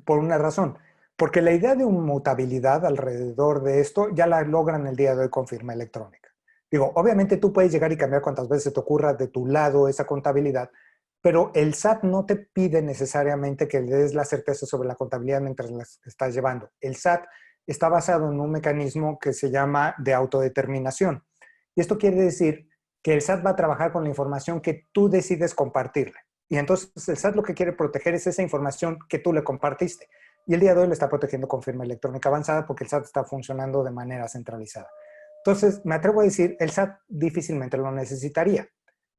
por una razón. Porque la idea de mutabilidad alrededor de esto ya la logran el día de hoy con firma electrónica. Digo, obviamente tú puedes llegar y cambiar cuantas veces te ocurra de tu lado esa contabilidad, pero el SAT no te pide necesariamente que le des la certeza sobre la contabilidad mientras la estás llevando. El SAT está basado en un mecanismo que se llama de autodeterminación. Y esto quiere decir que el SAT va a trabajar con la información que tú decides compartirle. Y entonces el SAT lo que quiere proteger es esa información que tú le compartiste. Y el día de hoy le está protegiendo con firma electrónica avanzada porque el SAT está funcionando de manera centralizada. Entonces, me atrevo a decir, el SAT difícilmente lo necesitaría.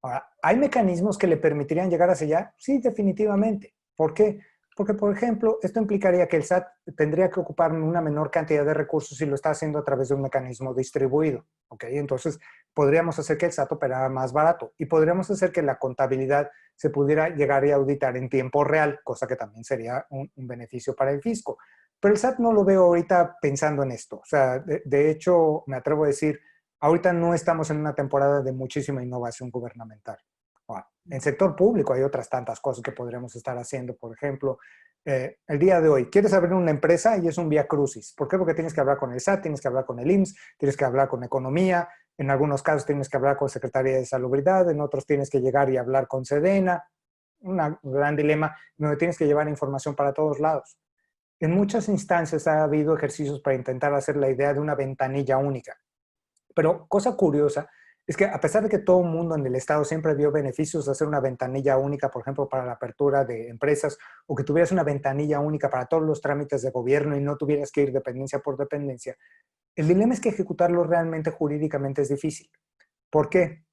Ahora, ¿hay mecanismos que le permitirían llegar hacia allá? Sí, definitivamente. ¿Por qué? Porque, por ejemplo, esto implicaría que el SAT tendría que ocupar una menor cantidad de recursos si lo está haciendo a través de un mecanismo distribuido. ¿Ok? Entonces, podríamos hacer que el SAT operara más barato y podríamos hacer que la contabilidad se pudiera llegar y auditar en tiempo real, cosa que también sería un beneficio para el fisco. Pero el SAT no lo veo ahorita pensando en esto. O sea, de hecho, me atrevo a decir, ahorita no estamos en una temporada de muchísima innovación gubernamental. Bueno, en sector público hay otras tantas cosas que podríamos estar haciendo. Por ejemplo, el día de hoy, quieres abrir una empresa y es un vía crucis. ¿Por qué? Porque tienes que hablar con el SAT, tienes que hablar con el IMSS, tienes que hablar con Economía, en algunos casos tienes que hablar con Secretaría de Salubridad, en otros tienes que llegar y hablar con Sedena. Un gran dilema donde tienes que llevar información para todos lados. En muchas instancias ha habido ejercicios para intentar hacer la idea de una ventanilla única. Pero cosa curiosa es que a pesar de que todo el mundo en el Estado siempre vio beneficios de hacer una ventanilla única, por ejemplo, para la apertura de empresas, o que tuvieras una ventanilla única para todos los trámites de gobierno y no tuvieras que ir dependencia por dependencia, el dilema es que ejecutarlo realmente jurídicamente es difícil. ¿Por qué?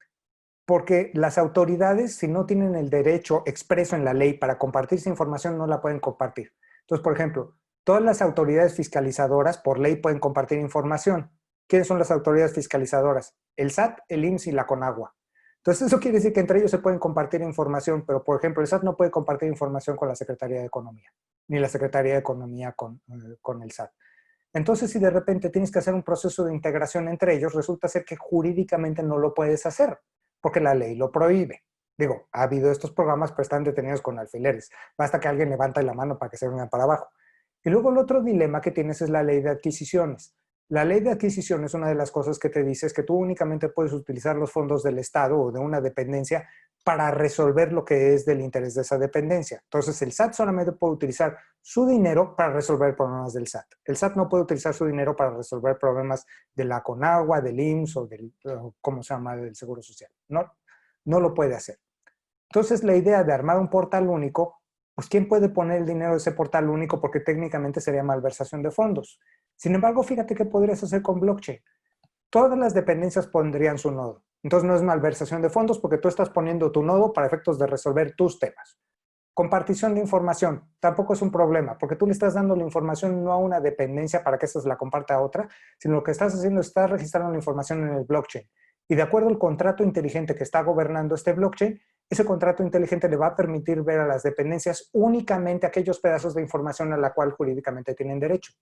Porque las autoridades, si no tienen el derecho expreso en la ley para compartir esa información, no la pueden compartir. Entonces, por ejemplo, todas las autoridades fiscalizadoras por ley pueden compartir información. ¿Quiénes son las autoridades fiscalizadoras? El SAT, el IMSS y la CONAGUA. Entonces, eso quiere decir que entre ellos se pueden compartir información, pero, por ejemplo, el SAT no puede compartir información con la Secretaría de Economía, ni la Secretaría de Economía con el SAT. Entonces, si de repente tienes que hacer un proceso de integración entre ellos, resulta ser que jurídicamente no lo puedes hacer, porque la ley lo prohíbe. Digo, ha habido estos programas, pero están detenidos con alfileres. Basta que alguien levante la mano para que se vengan para abajo. Y luego el otro dilema que tienes es la ley de adquisiciones. La ley de adquisiciones, una de las cosas que te dice es que tú únicamente puedes utilizar los fondos del Estado o de una dependencia para resolver lo que es del interés de esa dependencia. Entonces, el SAT solamente puede utilizar su dinero para resolver problemas del SAT. El SAT no puede utilizar su dinero para resolver problemas de la CONAGUA, del IMSS o del, ¿cómo se llama?, del Seguro Social. No lo puede hacer. Entonces, la idea de armar un portal único, pues ¿quién puede poner el dinero de ese portal único? Porque técnicamente sería malversación de fondos. Sin embargo, fíjate qué podrías hacer con blockchain. Todas las dependencias pondrían su nodo. Entonces no es malversación de fondos porque tú estás poniendo tu nodo para efectos de resolver tus temas. Compartición de información tampoco es un problema porque tú le estás dando la información no a una dependencia para que esta se la comparta a otra, sino lo que estás haciendo es estar registrando la información en el blockchain. Y de acuerdo al contrato inteligente que está gobernando este blockchain, ese contrato inteligente le va a permitir ver a las dependencias únicamente aquellos pedazos de información a la cual jurídicamente tienen derecho.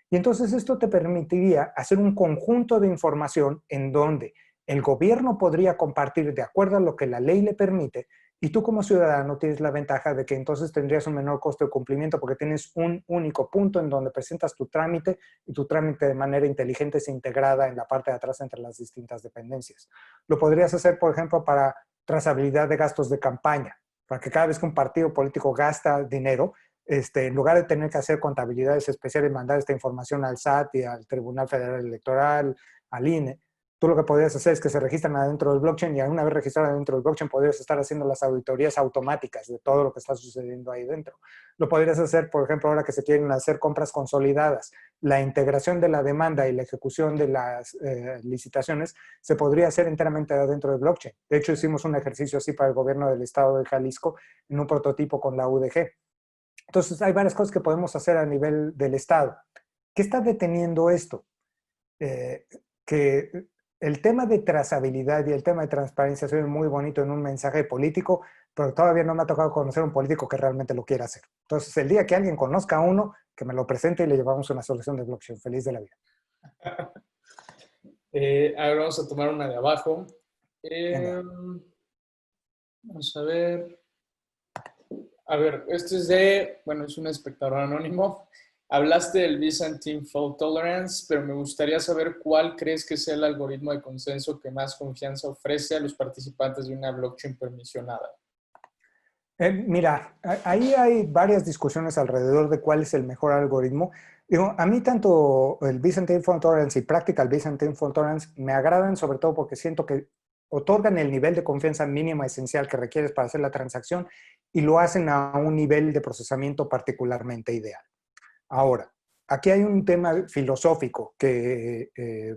Y entonces esto te permitiría hacer un conjunto de información en donde el gobierno podría compartir de acuerdo a lo que la ley le permite y tú como ciudadano tienes la ventaja de que entonces tendrías un menor costo de cumplimiento porque tienes un único punto en donde presentas tu trámite y tu trámite de manera inteligente se integrada en la parte de atrás entre las distintas dependencias. Lo podrías hacer, por ejemplo, para trazabilidad de gastos de campaña, para que cada vez que un partido político gasta dinero, en lugar de tener que hacer contabilidades especiales, mandar esta información al SAT y al Tribunal Federal Electoral, al INE, tú lo que podrías hacer es que se registran adentro del blockchain y una vez registrado adentro del blockchain podrías estar haciendo las auditorías automáticas de todo lo que está sucediendo ahí dentro. Lo podrías hacer, por ejemplo, ahora que se quieren hacer compras consolidadas. La integración de la demanda y la ejecución de las licitaciones se podría hacer enteramente adentro del blockchain. De hecho, hicimos un ejercicio así para el gobierno del estado de Jalisco en un prototipo con la UDG. Entonces, hay varias cosas que podemos hacer a nivel del estado. ¿Qué está deteniendo esto? Que el tema de trazabilidad y el tema de transparencia se ve muy bonito en un mensaje político, pero todavía no me ha tocado conocer un político que realmente lo quiera hacer. Entonces, el día que alguien conozca a uno, que me lo presente y le llevamos una solución de blockchain. Feliz de la vida. Ahora vamos a tomar una de abajo. Venga. Vamos a ver. A ver, esto es de, bueno, es un espectador anónimo. Hablaste del Byzantine Fault Tolerance, pero me gustaría saber cuál crees que sea el algoritmo de consenso que más confianza ofrece a los participantes de una blockchain permisionada. Mira, ahí hay varias discusiones alrededor de cuál es el mejor algoritmo. Digo, a mí tanto el Byzantine Fault Tolerance y Practical Byzantine Fault Tolerance me agradan sobre todo porque siento que otorgan el nivel de confianza mínima esencial que requieres para hacer la transacción y lo hacen a un nivel de procesamiento particularmente ideal. Ahora, aquí hay un tema filosófico que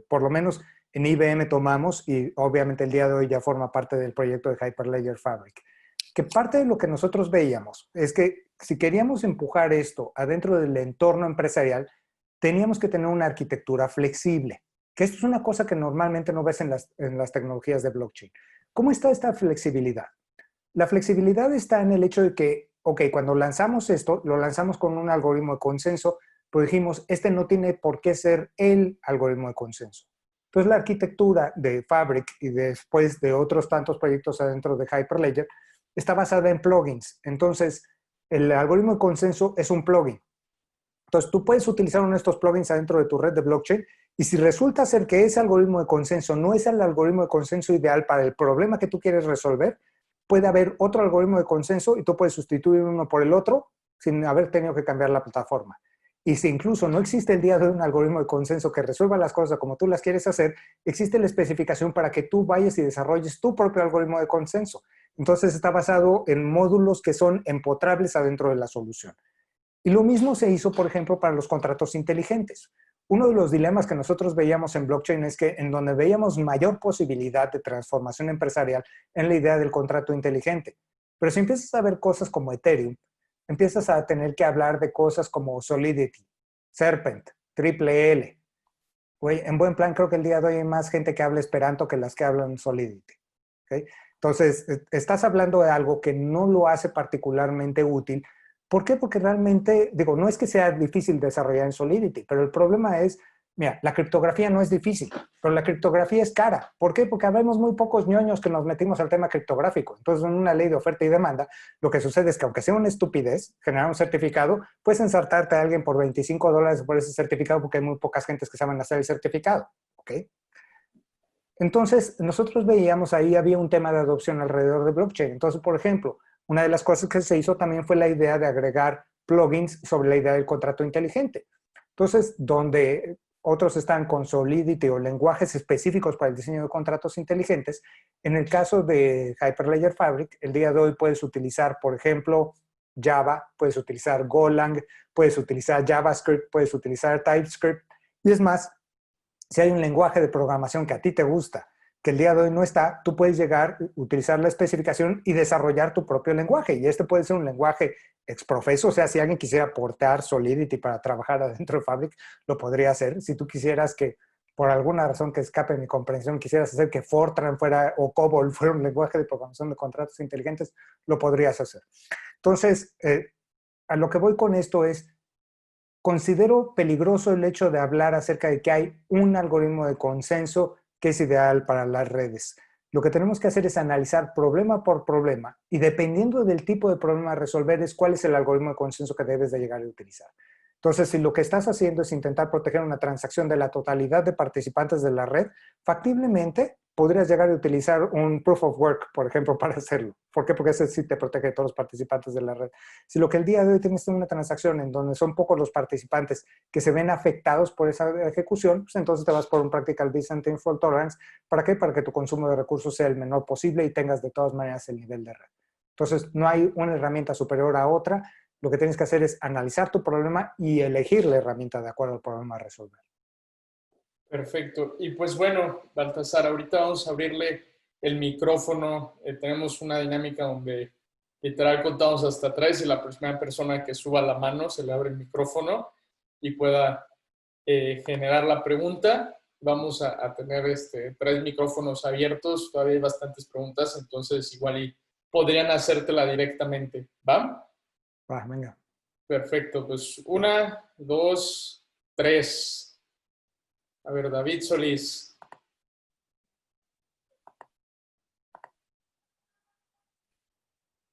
por lo menos en IBM tomamos y obviamente el día de hoy ya forma parte del proyecto de Hyperledger Fabric. Que parte de lo que nosotros veíamos es que si queríamos empujar esto adentro del entorno empresarial, teníamos que tener una arquitectura flexible, que esto es una cosa que normalmente no ves en las tecnologías de blockchain. ¿Cómo está esta flexibilidad? La flexibilidad está en el hecho de que, ok, cuando lanzamos esto, lo lanzamos con un algoritmo de consenso, pero dijimos, este no tiene por qué ser el algoritmo de consenso. Entonces la arquitectura de Fabric y después de otros tantos proyectos adentro de Hyperledger está basada en plugins. Entonces, el algoritmo de consenso es un plugin. Entonces, tú puedes utilizar uno de estos plugins adentro de tu red de blockchain y si resulta ser que ese algoritmo de consenso no es el algoritmo de consenso ideal para el problema que tú quieres resolver, puede haber otro algoritmo de consenso y tú puedes sustituir uno por el otro sin haber tenido que cambiar la plataforma. Y si incluso no existe el día de hoy un algoritmo de consenso que resuelva las cosas como tú las quieres hacer, existe la especificación para que tú vayas y desarrolles tu propio algoritmo de consenso. Entonces está basado en módulos que son empotrables adentro de la solución. Y lo mismo se hizo, por ejemplo, para los contratos inteligentes. Uno de los dilemas que nosotros veíamos en blockchain es que en donde veíamos mayor posibilidad de transformación empresarial en la idea del contrato inteligente. Pero si empiezas a ver cosas como Ethereum, empiezas a tener que hablar de cosas como Solidity, Serpent, Triple L. Güey, en buen plan creo que el día de hoy hay más gente que habla Esperanto que las que hablan Solidity. ¿Okay? Entonces, estás hablando de algo que no lo hace particularmente útil. ¿Por qué? Porque realmente, digo, no es que sea difícil desarrollar en Solidity, pero el problema es, mira, la criptografía no es difícil, pero la criptografía es cara. ¿Por qué? Porque habemos muy pocos ñoños que nos metimos al tema criptográfico. Entonces, en una ley de oferta y demanda, lo que sucede es que aunque sea una estupidez, generar un certificado, puedes ensartarte a alguien por $25 por ese certificado porque hay muy pocas gentes que saben hacer el certificado. ¿Ok? Entonces, nosotros veíamos ahí, había un tema de adopción alrededor de blockchain. Entonces, por ejemplo, una de las cosas que se hizo también fue la idea de agregar plugins sobre la idea del contrato inteligente. Entonces, donde otros están con Solidity o lenguajes específicos para el diseño de contratos inteligentes, en el caso de Hyperledger Fabric, el día de hoy puedes utilizar, por ejemplo, Java, puedes utilizar Golang, puedes utilizar JavaScript, puedes utilizar TypeScript. Y es más, si hay un lenguaje de programación que a ti te gusta, que el día de hoy no está, tú puedes llegar, utilizar la especificación y desarrollar tu propio lenguaje. Y este puede ser un lenguaje exprofeso, o sea, si alguien quisiera portar Solidity para trabajar adentro de Fabric, lo podría hacer. Si tú quisieras que, por alguna razón que escape de mi comprensión, quisieras hacer que Fortran fuera, o COBOL fuera un lenguaje de programación de contratos inteligentes, lo podrías hacer. Entonces, a lo que voy con esto es, considero peligroso el hecho de hablar acerca de que hay un algoritmo de consenso que es ideal para las redes. Lo que tenemos que hacer es analizar problema por problema y dependiendo del tipo de problema a resolver es cuál es el algoritmo de consenso que debes de llegar a utilizar. Entonces, si lo que estás haciendo es intentar proteger una transacción de la totalidad de participantes de la red, factiblemente podrías llegar a utilizar un proof of work, por ejemplo, para hacerlo. ¿Por qué? Porque ese sí te protege de todos los participantes de la red. Si lo que el día de hoy tienes una transacción en donde son pocos los participantes que se ven afectados por esa ejecución, pues entonces te vas por un Practical Byzantine Fault Tolerance. ¿Para qué? Para que tu consumo de recursos sea el menor posible y tengas de todas maneras el nivel de red. Entonces, no hay una herramienta superior a otra. Lo que tienes que hacer es analizar tu problema y elegir la herramienta de acuerdo al problema a resolver. Perfecto. Y pues bueno, Baltasar, ahorita vamos a abrirle el micrófono. Tenemos una dinámica donde literal contamos hasta 3 y la primera persona que suba la mano se le abre el micrófono y pueda generar la pregunta. Vamos a tener 3 micrófonos abiertos. Todavía hay bastantes preguntas, entonces igual y podrían hacértela directamente. ¿Va? Va, venga. Perfecto. Pues 1, 2, 3. A ver, David Solís.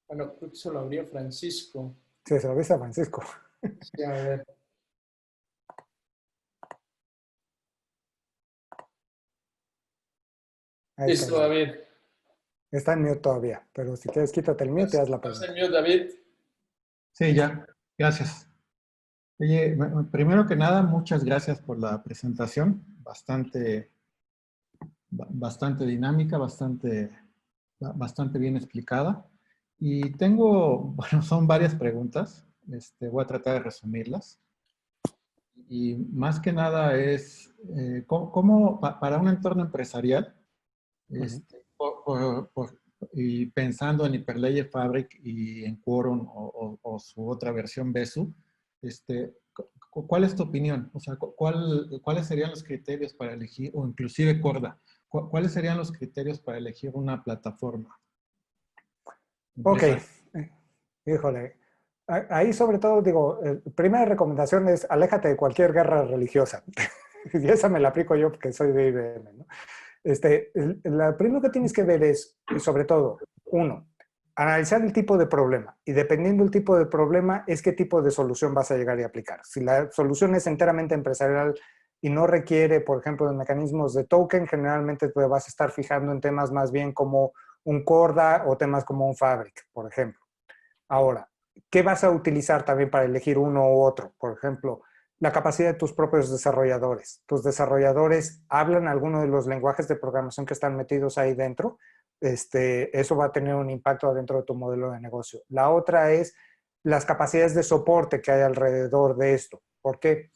Bueno, creo que se lo abrió Francisco. Sí, se lo viste a Francisco. Sí, a ver. Ahí Listo, está. David. Está en mute todavía, pero si quieres quítate el mute y haz la ¿Estás pregunta. en mute, David? Sí, ya. Gracias. Oye, primero que nada, muchas gracias por la presentación. Bastante dinámica, bastante bien explicada. Y tengo, bueno, son varias preguntas. Voy a tratar de resumirlas. Y más que nada es, para un entorno empresarial, y pensando en Hyperledger Fabric y en Quorum o su otra versión Besu, ¿cuál es tu opinión? O sea, ¿cuáles serían los criterios para elegir, o inclusive Corda, cuáles serían los criterios para elegir una plataforma? Ok, híjole. Ahí sobre todo digo, primera recomendación es aléjate de cualquier guerra religiosa. Y esa me la aplico yo porque soy de IBM, ¿no? Lo primero que tienes que ver es, sobre todo, uno, analizar el tipo de problema. Y dependiendo del tipo de problema, es qué tipo de solución vas a llegar y aplicar. Si la solución es enteramente empresarial y no requiere, por ejemplo, de mecanismos de token, generalmente te vas a estar fijando en temas más bien como un Corda o temas como un Fabric, por ejemplo. Ahora, ¿qué vas a utilizar también para elegir uno u otro? Por ejemplo, la capacidad de tus propios desarrolladores. ¿Tus desarrolladores hablan alguno de los lenguajes de programación que están metidos ahí dentro? Eso va a tener un impacto dentro de tu modelo de negocio. La otra es las capacidades de soporte que hay alrededor de esto. ¿Por qué?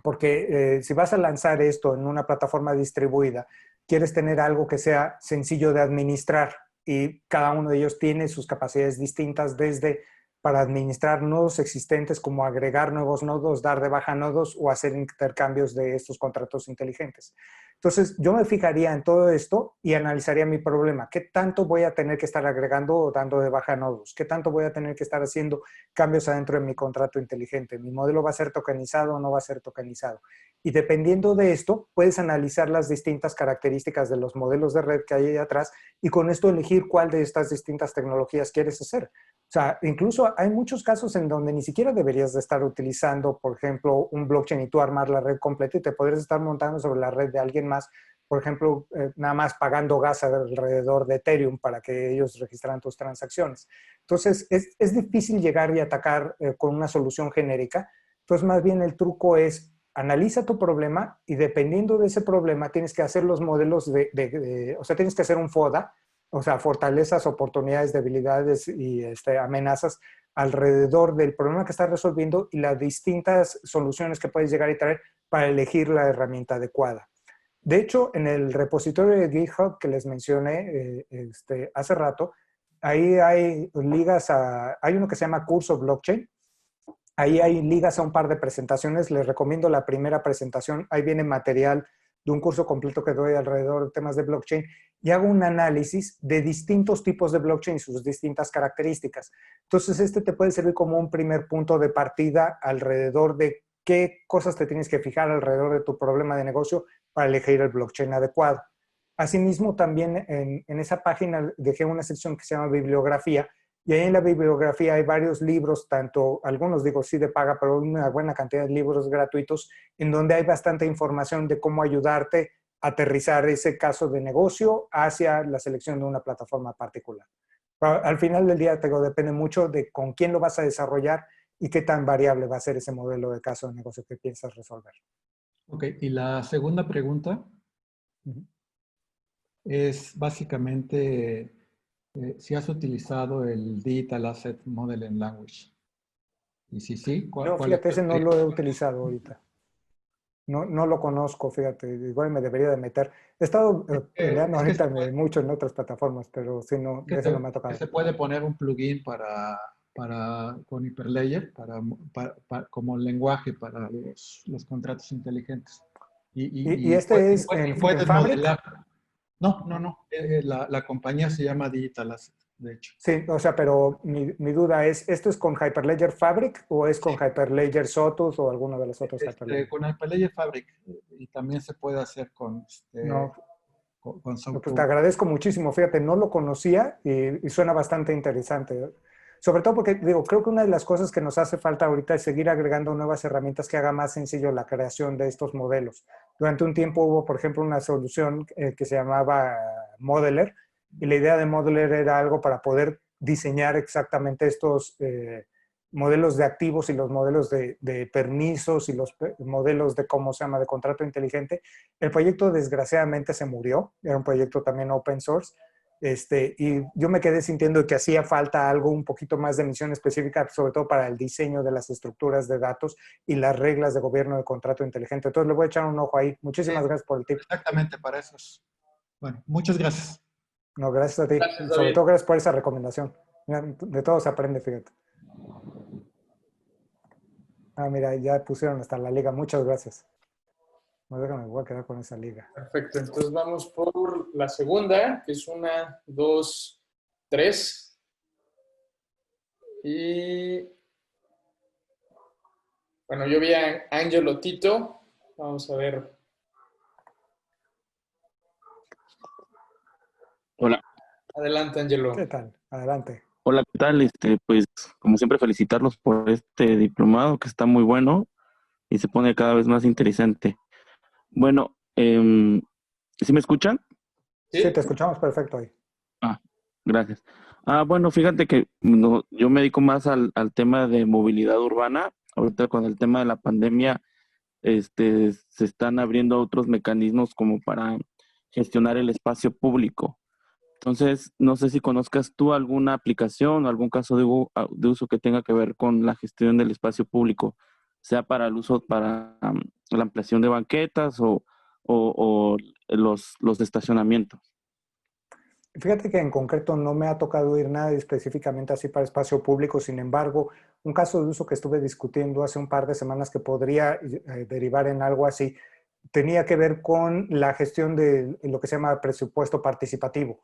Porque si vas a lanzar esto en una plataforma distribuida, quieres tener algo que sea sencillo de administrar y cada uno de ellos tiene sus capacidades distintas desde para administrar nodos existentes como agregar nuevos nodos, dar de baja nodos o hacer intercambios de estos contratos inteligentes. Entonces, yo me fijaría en todo esto y analizaría mi problema. ¿Qué tanto voy a tener que estar agregando o dando de baja nodos? ¿Qué tanto voy a tener que estar haciendo cambios adentro de mi contrato inteligente? ¿Mi modelo va a ser tokenizado o no va a ser tokenizado? Y dependiendo de esto, puedes analizar las distintas características de los modelos de red que hay ahí atrás y con esto elegir cuál de estas distintas tecnologías quieres hacer. O sea, incluso hay muchos casos en donde ni siquiera deberías de estar utilizando, por ejemplo, un blockchain y tú armar la red completa y te podrías estar montando sobre la red de alguien más, por ejemplo, nada más pagando gas alrededor de Ethereum para que ellos registraran tus transacciones. Entonces, es difícil llegar y atacar con una solución genérica. Entonces, más bien el truco es analiza tu problema y dependiendo de ese problema tienes que hacer los modelos o sea, tienes que hacer un FODA, o sea, fortalezas, oportunidades, debilidades y amenazas alrededor del problema que estás resolviendo y las distintas soluciones que puedes llegar y traer para elegir la herramienta adecuada. De hecho, en el repositorio de GitHub que les mencioné hace rato, ahí hay ligas hay uno que se llama Curso Blockchain. Ahí hay ligas a un par de presentaciones. Les recomiendo la primera presentación. Ahí viene material de un curso completo que doy alrededor de temas de blockchain y hago un análisis de distintos tipos de blockchain y sus distintas características. Entonces, te puede servir como un primer punto de partida alrededor de qué cosas te tienes que fijar alrededor de tu problema de negocio para elegir el blockchain adecuado. Asimismo, también en esa página dejé una sección que se llama bibliografía y ahí en la bibliografía hay varios libros, tanto algunos digo sí de paga, pero una buena cantidad de libros gratuitos en donde hay bastante información de cómo ayudarte aterrizar ese caso de negocio hacia la selección de una plataforma particular. Pero al final del día, te digo, depende mucho de con quién lo vas a desarrollar y qué tan variable va a ser ese modelo de caso de negocio que piensas resolver. Ok, y la segunda pregunta es básicamente si has utilizado el Digital Asset Modeling Language. Y si sí, No, ¿cuál es fíjate, tu ese no lo he experiencia? utilizado ahorita. No, no lo conozco, fíjate, igual me debería de meter. He estado peleando Es que ahorita mucho en otras plataformas, pero sí, no, que ese no se, me ha que tocado. se puede poner un plugin con Hyperledger como lenguaje para los contratos inteligentes. ¿Y este es Y en puedes Fabric? modelar. No, no, no. La compañía se llama Digital Asset, de hecho. Sí, o sea, pero mi duda es, ¿esto es con Hyperledger Fabric o es con Sí. Hyperledger Sotus o alguno de los otros Hyperledger? Con Hyperledger Fabric y también se puede hacer No, con no, pues te SoapBook. agradezco muchísimo, fíjate, no lo conocía y suena bastante interesante. Sobre todo porque, digo, creo que una de las cosas que nos hace falta ahorita es seguir agregando nuevas herramientas que haga más sencillo la creación de estos modelos. Durante un tiempo hubo, por ejemplo, una solución que se llamaba Modeler, y la idea de Modeler era algo para poder diseñar exactamente estos modelos de activos y los modelos de permisos y los modelos de, ¿cómo se llama?, de contrato inteligente. El proyecto desgraciadamente se murió, era un proyecto también open source, y yo me quedé sintiendo que hacía falta algo un poquito más de misión específica, sobre todo para el diseño de las estructuras de datos y las reglas de gobierno de contrato inteligente. Entonces le voy a echar un ojo ahí. Muchísimas gracias por el tip. Exactamente, para eso es. Bueno, muchas gracias. No, gracias a ti. Gracias, Y sobre David. todo gracias por esa recomendación. Mira, de todo se aprende, fíjate. Ah, mira, ya pusieron hasta la liga. Muchas gracias. No, déjame, voy a quedar con esa liga. Perfecto, entonces vamos por la segunda, que es 1, 2, 3. Y bueno, yo vi a Ángelo Tito. Vamos a ver. Hola, Adelante, ¿Qué Ángelo. tal? Adelante. hola, ¿qué tal? Pues, como siempre, felicitarlos por este diplomado que está muy bueno y se pone cada vez más interesante. Bueno, ¿sí me escuchan? Sí, ¿Sí? te escuchamos perfecto ahí. Ah, gracias. Bueno, fíjate que no, yo me dedico más al tema de movilidad urbana. Ahorita con el tema de la pandemia, se están abriendo otros mecanismos como para gestionar el espacio público. Entonces, no sé si conozcas tú alguna aplicación o algún caso de uso que tenga que ver con la gestión del espacio público, sea para el uso para la ampliación de banquetas o los estacionamientos. Fíjate que en concreto no me ha tocado ir nada específicamente así para espacio público, sin embargo, un caso de uso que estuve discutiendo hace un par de semanas que podría derivar en algo así, tenía que ver con la gestión de lo que se llama presupuesto participativo.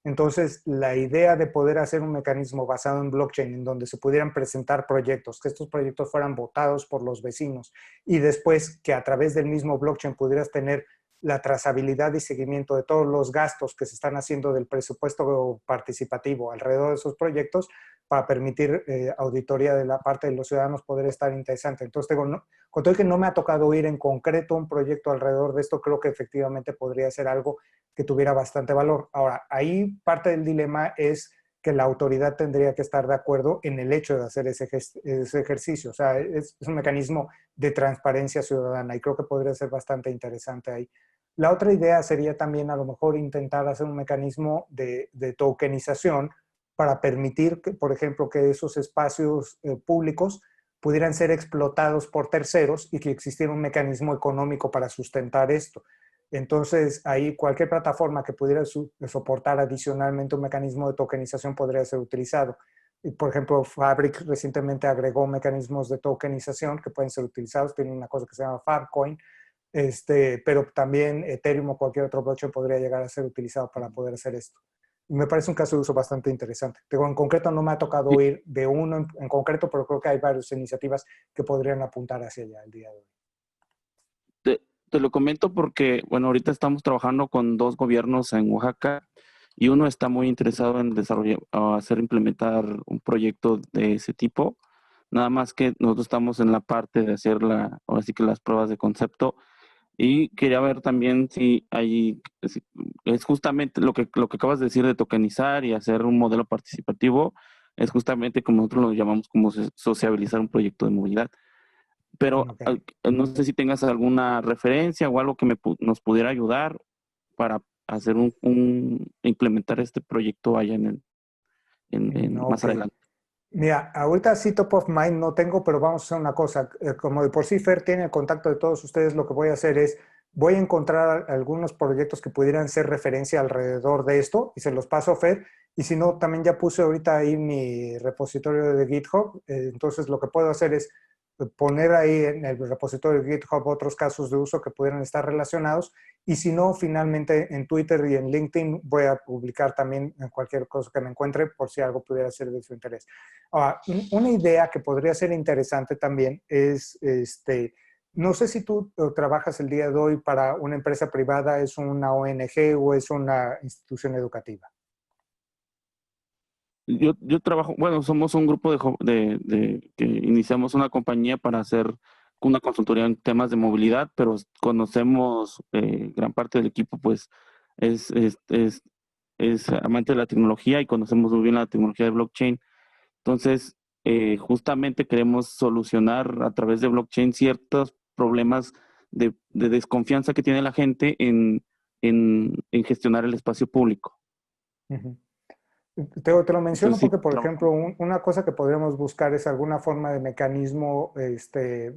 Entonces, la idea de poder hacer un mecanismo basado en blockchain en donde se pudieran presentar proyectos, que estos proyectos fueran votados por los vecinos y después que a través del mismo blockchain pudieras tener la trazabilidad y seguimiento de todos los gastos que se están haciendo del presupuesto participativo alrededor de esos proyectos para permitir auditoría de la parte de los ciudadanos poder estar interesante. Entonces, digo, no, con todo que no me ha tocado ir en concreto un proyecto alrededor de esto, creo que efectivamente podría ser algo que tuviera bastante valor. Ahora, ahí parte del dilema es que la autoridad tendría que estar de acuerdo en el hecho de hacer ese ejercicio. O sea, es un mecanismo de transparencia ciudadana y creo que podría ser bastante interesante ahí. La otra idea sería también a lo mejor intentar hacer un mecanismo de tokenización para permitir, que, por ejemplo, que esos espacios públicos pudieran ser explotados por terceros y que existiera un mecanismo económico para sustentar esto. Entonces, ahí cualquier plataforma que pudiera soportar adicionalmente un mecanismo de tokenización podría ser utilizado. Y, por ejemplo, Fabric recientemente agregó mecanismos de tokenización que pueden ser utilizados. Tiene una cosa que se llama Fabcoin, pero también Ethereum o cualquier otro blockchain podría llegar a ser utilizado para poder hacer esto. Y me parece un caso de uso bastante interesante. Digo, en concreto no me ha tocado Sí, oír de uno en concreto, pero creo que hay varias iniciativas que podrían apuntar hacia allá el día de hoy. te, te lo comento porque, bueno, ahorita estamos trabajando con dos gobiernos en Oaxaca y uno está muy interesado en desarrollar o implementar un proyecto de ese tipo. Nada más que nosotros estamos en la parte de hacer ahora sí que las pruebas de concepto. Y quería ver también si hay, es justamente lo que acabas de decir de tokenizar y hacer un modelo participativo, es justamente como nosotros lo llamamos como sociabilizar un proyecto de movilidad. Pero Ok. no sé si tengas alguna referencia o algo que nos pudiera ayudar para hacer implementar este proyecto allá más Ok. adelante. Mira, ahorita sí top of mind no tengo, pero vamos a hacer una cosa. Como de por sí Fer tiene el contacto de todos ustedes, lo que voy a hacer es, voy a encontrar algunos proyectos que pudieran ser referencia alrededor de esto y se los paso a Fer. Y si no, también ya puse ahorita ahí mi repositorio de GitHub. Entonces lo que puedo hacer es poner ahí en el repositorio de GitHub otros casos de uso que pudieran estar relacionados. Y si no, finalmente en Twitter y en LinkedIn voy a publicar también en cualquier cosa que me encuentre por si algo pudiera ser de su interés. Una idea que podría ser interesante también es, no sé si tú trabajas el día de hoy para una empresa privada, es una ONG o es una institución educativa. Yo trabajo, bueno, somos un grupo que iniciamos una compañía para hacer una consultoría en temas de movilidad, pero conocemos gran parte del equipo, pues es, es, es, es amante de la tecnología y conocemos muy bien la tecnología de blockchain. Entonces, justamente queremos solucionar a través de blockchain ciertos problemas de desconfianza que tiene la gente en gestionar el espacio público. Uh-huh. Te lo menciono Entonces, sí, porque, por ejemplo, trabajamos. una cosa que podríamos buscar es alguna forma de mecanismo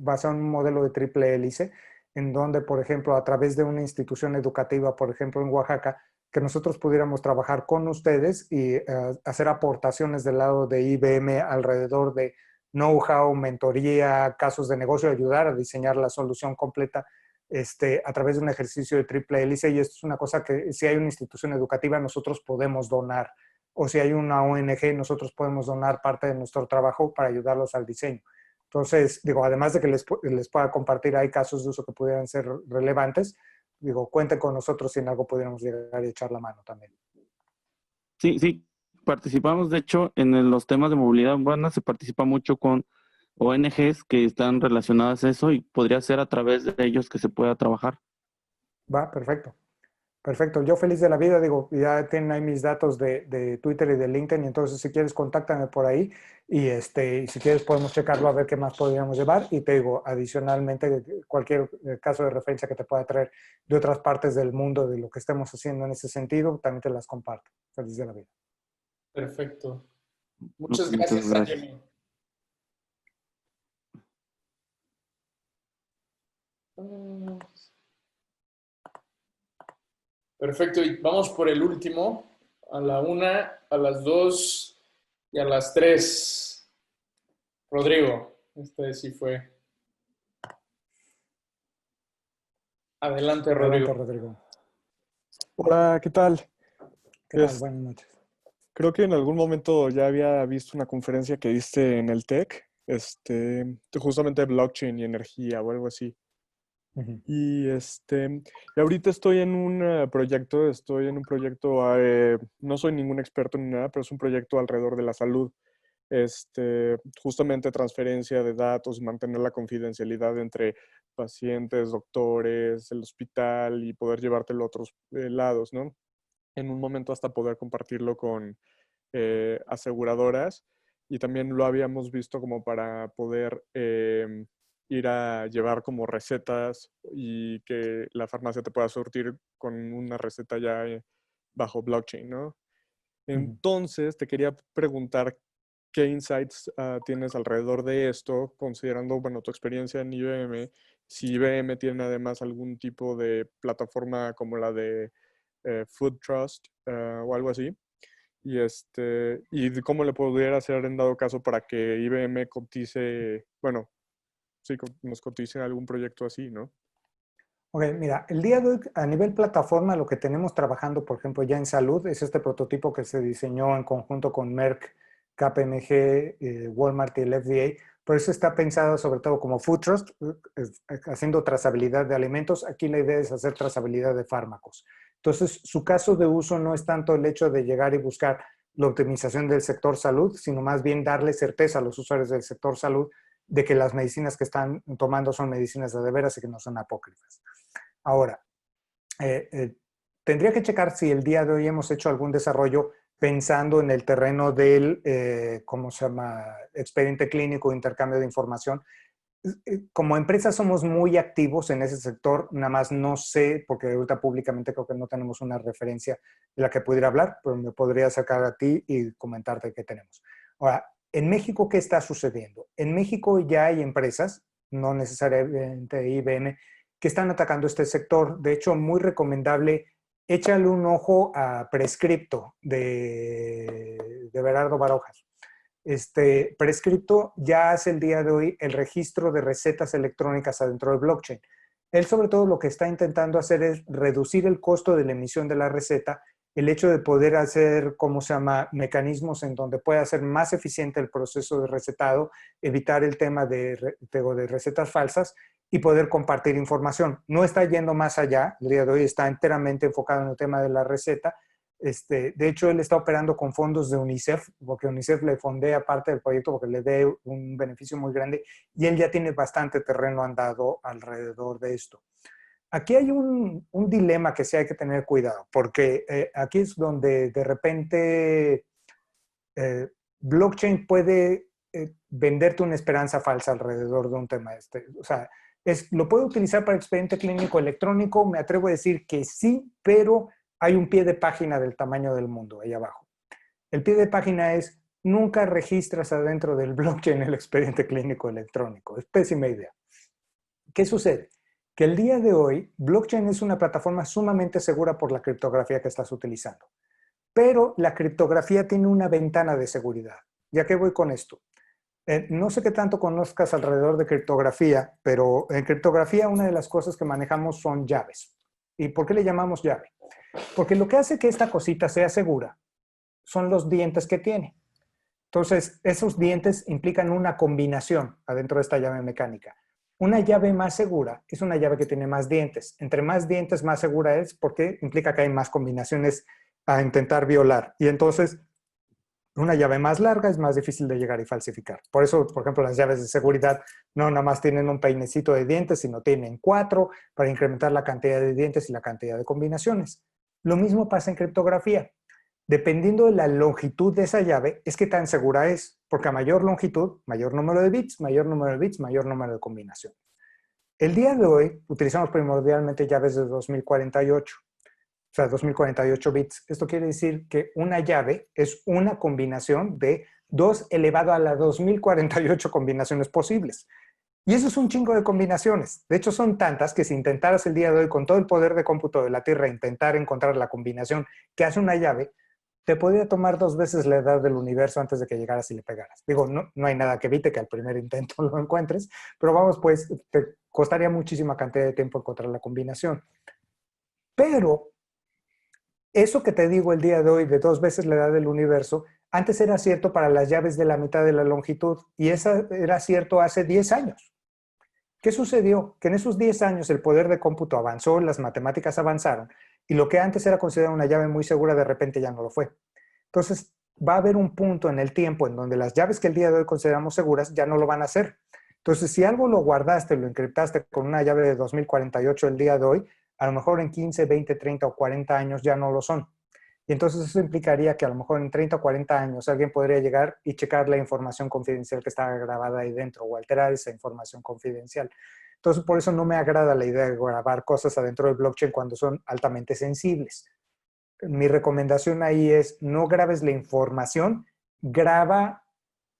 basado en un modelo de triple hélice, en donde, por ejemplo, a través de una institución educativa, por ejemplo, en Oaxaca, que nosotros pudiéramos trabajar con ustedes y hacer aportaciones del lado de IBM alrededor de know-how, mentoría, casos de negocio, ayudar a diseñar la solución completa a través de un ejercicio de triple hélice. Y esto es una cosa que si hay una institución educativa, nosotros podemos donar, o si hay una ONG, nosotros podemos donar parte de nuestro trabajo para ayudarlos al diseño. Entonces, digo, además de que les pueda compartir, hay casos de uso que pudieran ser relevantes, digo, cuenten con nosotros si en algo pudiéramos llegar y echar la mano también. Sí, sí, participamos, de hecho, en los temas de movilidad urbana se participa mucho con ONGs que están relacionadas a eso y podría ser a través de ellos que se pueda trabajar. Va, perfecto. Perfecto, yo feliz de la vida, digo, ya tienen ahí mis datos de Twitter y de LinkedIn, y entonces si quieres contáctame por ahí y si quieres podemos checarlo a ver qué más podríamos llevar y te digo, adicionalmente, cualquier caso de referencia que te pueda traer de otras partes del mundo de lo que estemos haciendo en ese sentido, también te las comparto. Feliz de la vida. Perfecto. Muchas Muchas gracias, gracias. Antonio. Perfecto, y vamos por el último, a la 1, a las 2 y a las 3. Rodrigo, este sí fue. Adelante, Adelante, Rodrigo. Rodrigo. Hola, ¿qué tal? ¿Qué tal? Buenas noches. Creo que en algún momento ya había visto una conferencia que diste en el TEC, justamente de blockchain y energía o algo así. Uh-huh. Y ahorita estoy en un proyecto, no soy ningún experto ni nada, pero es un proyecto alrededor de la salud. Justamente transferencia de datos, mantener la confidencialidad entre pacientes, doctores, el hospital y poder llevártelo a otros lados, ¿no? En un momento hasta poder compartirlo con aseguradoras, y también lo habíamos visto como para poder ir a llevar como recetas y que la farmacia te pueda surtir con una receta ya bajo blockchain, ¿no? Uh-huh. Entonces, te quería preguntar qué insights tienes alrededor de esto, considerando, bueno, tu experiencia en IBM, si IBM tiene además algún tipo de plataforma como la de Food Trust o algo así, y de cómo le pudiera hacer en dado caso para que IBM cotice, bueno, sí, nos cotice algún proyecto así, ¿no? Ok, mira, el día de hoy a nivel plataforma lo que tenemos trabajando, por ejemplo, ya en salud, es este prototipo que se diseñó en conjunto con Merck, KPMG, Walmart y el FDA. Por eso está pensado sobre todo como Food Trust, haciendo trazabilidad de alimentos. Aquí la idea es hacer trazabilidad de fármacos. Entonces, su caso de uso no es tanto el hecho de llegar y buscar la optimización del sector salud, sino más bien darle certeza a los usuarios del sector salud de que las medicinas que están tomando son medicinas de veras y que no son apócrifas. Ahora, tendría que checar si el día de hoy hemos hecho algún desarrollo pensando en el terreno del, ¿cómo se llama? Expediente clínico, intercambio de información. Como empresa somos muy activos en ese sector, nada más no sé, porque ahorita públicamente creo que no tenemos una referencia de la que pudiera hablar, pero me podría acercar a ti y comentarte qué tenemos. Ahora, en México, ¿qué está sucediendo? En México ya hay empresas, no necesariamente IBM, que están atacando este sector. De hecho, muy recomendable, échale un ojo a Prescripto de Berardo Barojas. Prescripto ya hace el día de hoy el registro de recetas electrónicas adentro del blockchain. Él sobre todo lo que está intentando hacer es reducir el costo de la emisión de la receta, el hecho de poder hacer, ¿cómo se llama?, mecanismos en donde pueda ser más eficiente el proceso de recetado, evitar el tema de recetas falsas y poder compartir información. No está yendo más allá, el día de hoy está enteramente enfocado en el tema de la receta. De hecho, él está operando con fondos de UNICEF, porque UNICEF le fondea parte del proyecto porque le dé un beneficio muy grande y él ya tiene bastante terreno andado alrededor de esto. Aquí hay un dilema que sí hay que tener cuidado, porque aquí es donde de repente blockchain puede venderte una esperanza falsa alrededor de un tema. O sea, ¿lo puedo utilizar para expediente clínico electrónico? Me atrevo a decir que sí, pero hay un pie de página del tamaño del mundo ahí abajo. El pie de página es, nunca registras adentro del blockchain el expediente clínico electrónico. Es pésima idea. ¿Qué sucede? Que el día de hoy, blockchain es una plataforma sumamente segura por la criptografía que estás utilizando. Pero la criptografía tiene una ventana de seguridad. ¿Y a qué voy con esto? No sé qué tanto conozcas alrededor de criptografía, pero en criptografía una de las cosas que manejamos son llaves. ¿Y por qué le llamamos llave? Porque lo que hace que esta cosita sea segura son los dientes que tiene. Entonces, esos dientes implican una combinación adentro de esta llave mecánica. Una llave más segura es una llave que tiene más dientes. Entre más dientes, más segura es porque implica que hay más combinaciones a intentar violar. Y entonces, una llave más larga es más difícil de llegar y falsificar. Por eso, por ejemplo, las llaves de seguridad no nada más tienen un peinecito de dientes, sino tienen 4 para incrementar la cantidad de dientes y la cantidad de combinaciones. Lo mismo pasa en criptografía. Dependiendo de la longitud de esa llave, es que tan segura es, porque a mayor longitud, mayor número de bits, mayor número de bits, mayor número de combinaciones. El día de hoy utilizamos primordialmente llaves de 2048, o sea, 2048 bits. Esto quiere decir que una llave es una combinación de 2 elevado a la 2048 combinaciones posibles. Y eso es un chingo de combinaciones. De hecho, son tantas que si intentaras el día de hoy con todo el poder de cómputo de la Tierra intentar encontrar la combinación que hace una llave, te podría tomar 2 veces la edad del universo antes de que llegaras y le pegaras. Digo, no hay nada que evite que al primer intento lo encuentres, pero vamos, pues, te costaría muchísima cantidad de tiempo encontrar la combinación. Pero eso que te digo el día de hoy de 2 veces la edad del universo, antes era cierto para las llaves de la mitad de la longitud y eso era cierto hace 10 años. ¿Qué sucedió? Que en esos 10 años el poder de cómputo avanzó, las matemáticas avanzaron y lo que antes era considerado una llave muy segura de repente ya no lo fue. Entonces va a haber un punto en el tiempo en donde las llaves que el día de hoy consideramos seguras ya no lo van a hacer. Entonces si algo lo guardaste, lo encriptaste con una llave de 2048 el día de hoy, a lo mejor en 15, 20, 30 o 40 años ya no lo son. Y entonces eso implicaría que a lo mejor en 30 o 40 años alguien podría llegar y checar la información confidencial que está grabada ahí dentro o alterar esa información confidencial. Entonces por eso no me agrada la idea de grabar cosas adentro del blockchain cuando son altamente sensibles. Mi recomendación ahí es no grabes la información, graba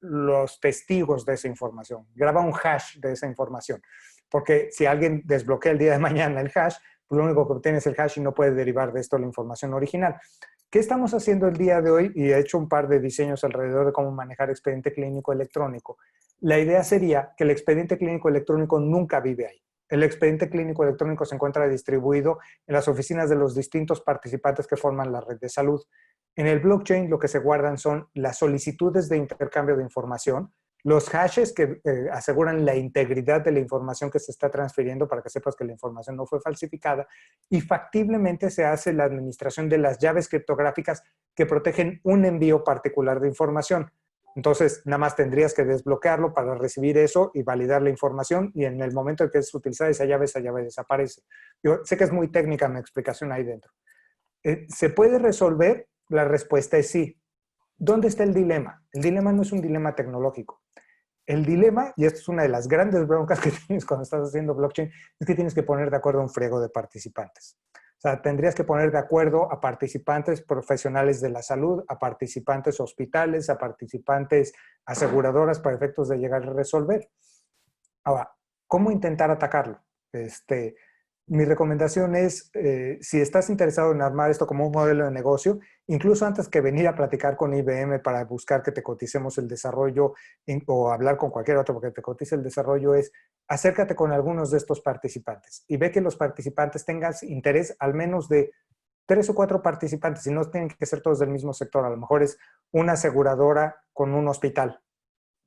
los testigos de esa información, graba un hash de esa información. Porque si alguien desbloquea el día de mañana el hash, pues lo único que obtiene es el hash y no puede derivar de esto la información original. ¿Qué estamos haciendo el día de hoy? Y he hecho un par de diseños alrededor de cómo manejar expediente clínico electrónico. La idea sería que el expediente clínico electrónico nunca vive ahí. El expediente clínico electrónico se encuentra distribuido en las oficinas de los distintos participantes que forman la red de salud. En el blockchain lo que se guardan son las solicitudes de intercambio de información, los hashes que aseguran la integridad de la información que se está transfiriendo para que sepas que la información no fue falsificada y factiblemente se hace la administración de las llaves criptográficas que protegen un envío particular de información. Entonces, nada más tendrías que desbloquearlo para recibir eso y validar la información, y en el momento en que es utilizada esa llave desaparece. Yo sé que es muy técnica mi explicación ahí dentro. ¿Se puede resolver? La respuesta es sí. ¿Dónde está el dilema? El dilema no es un dilema tecnológico. El dilema, y esto es una de las grandes broncas que tienes cuando estás haciendo blockchain, es que tienes que poner de acuerdo a un friego de participantes. O sea, tendrías que poner de acuerdo a participantes profesionales de la salud, a participantes hospitales, a participantes aseguradoras para efectos de llegar a resolver. Ahora, ¿cómo intentar atacarlo? Mi recomendación es, si estás interesado en armar esto como un modelo de negocio, incluso antes que venir a platicar con IBM para buscar que te coticemos el desarrollo o hablar con cualquier otro porque te cotice el desarrollo, es acércate con algunos de estos participantes y ve que los participantes tengan interés al menos de 3 o 4 participantes, y no tienen que ser todos del mismo sector. A lo mejor es una aseguradora con un hospital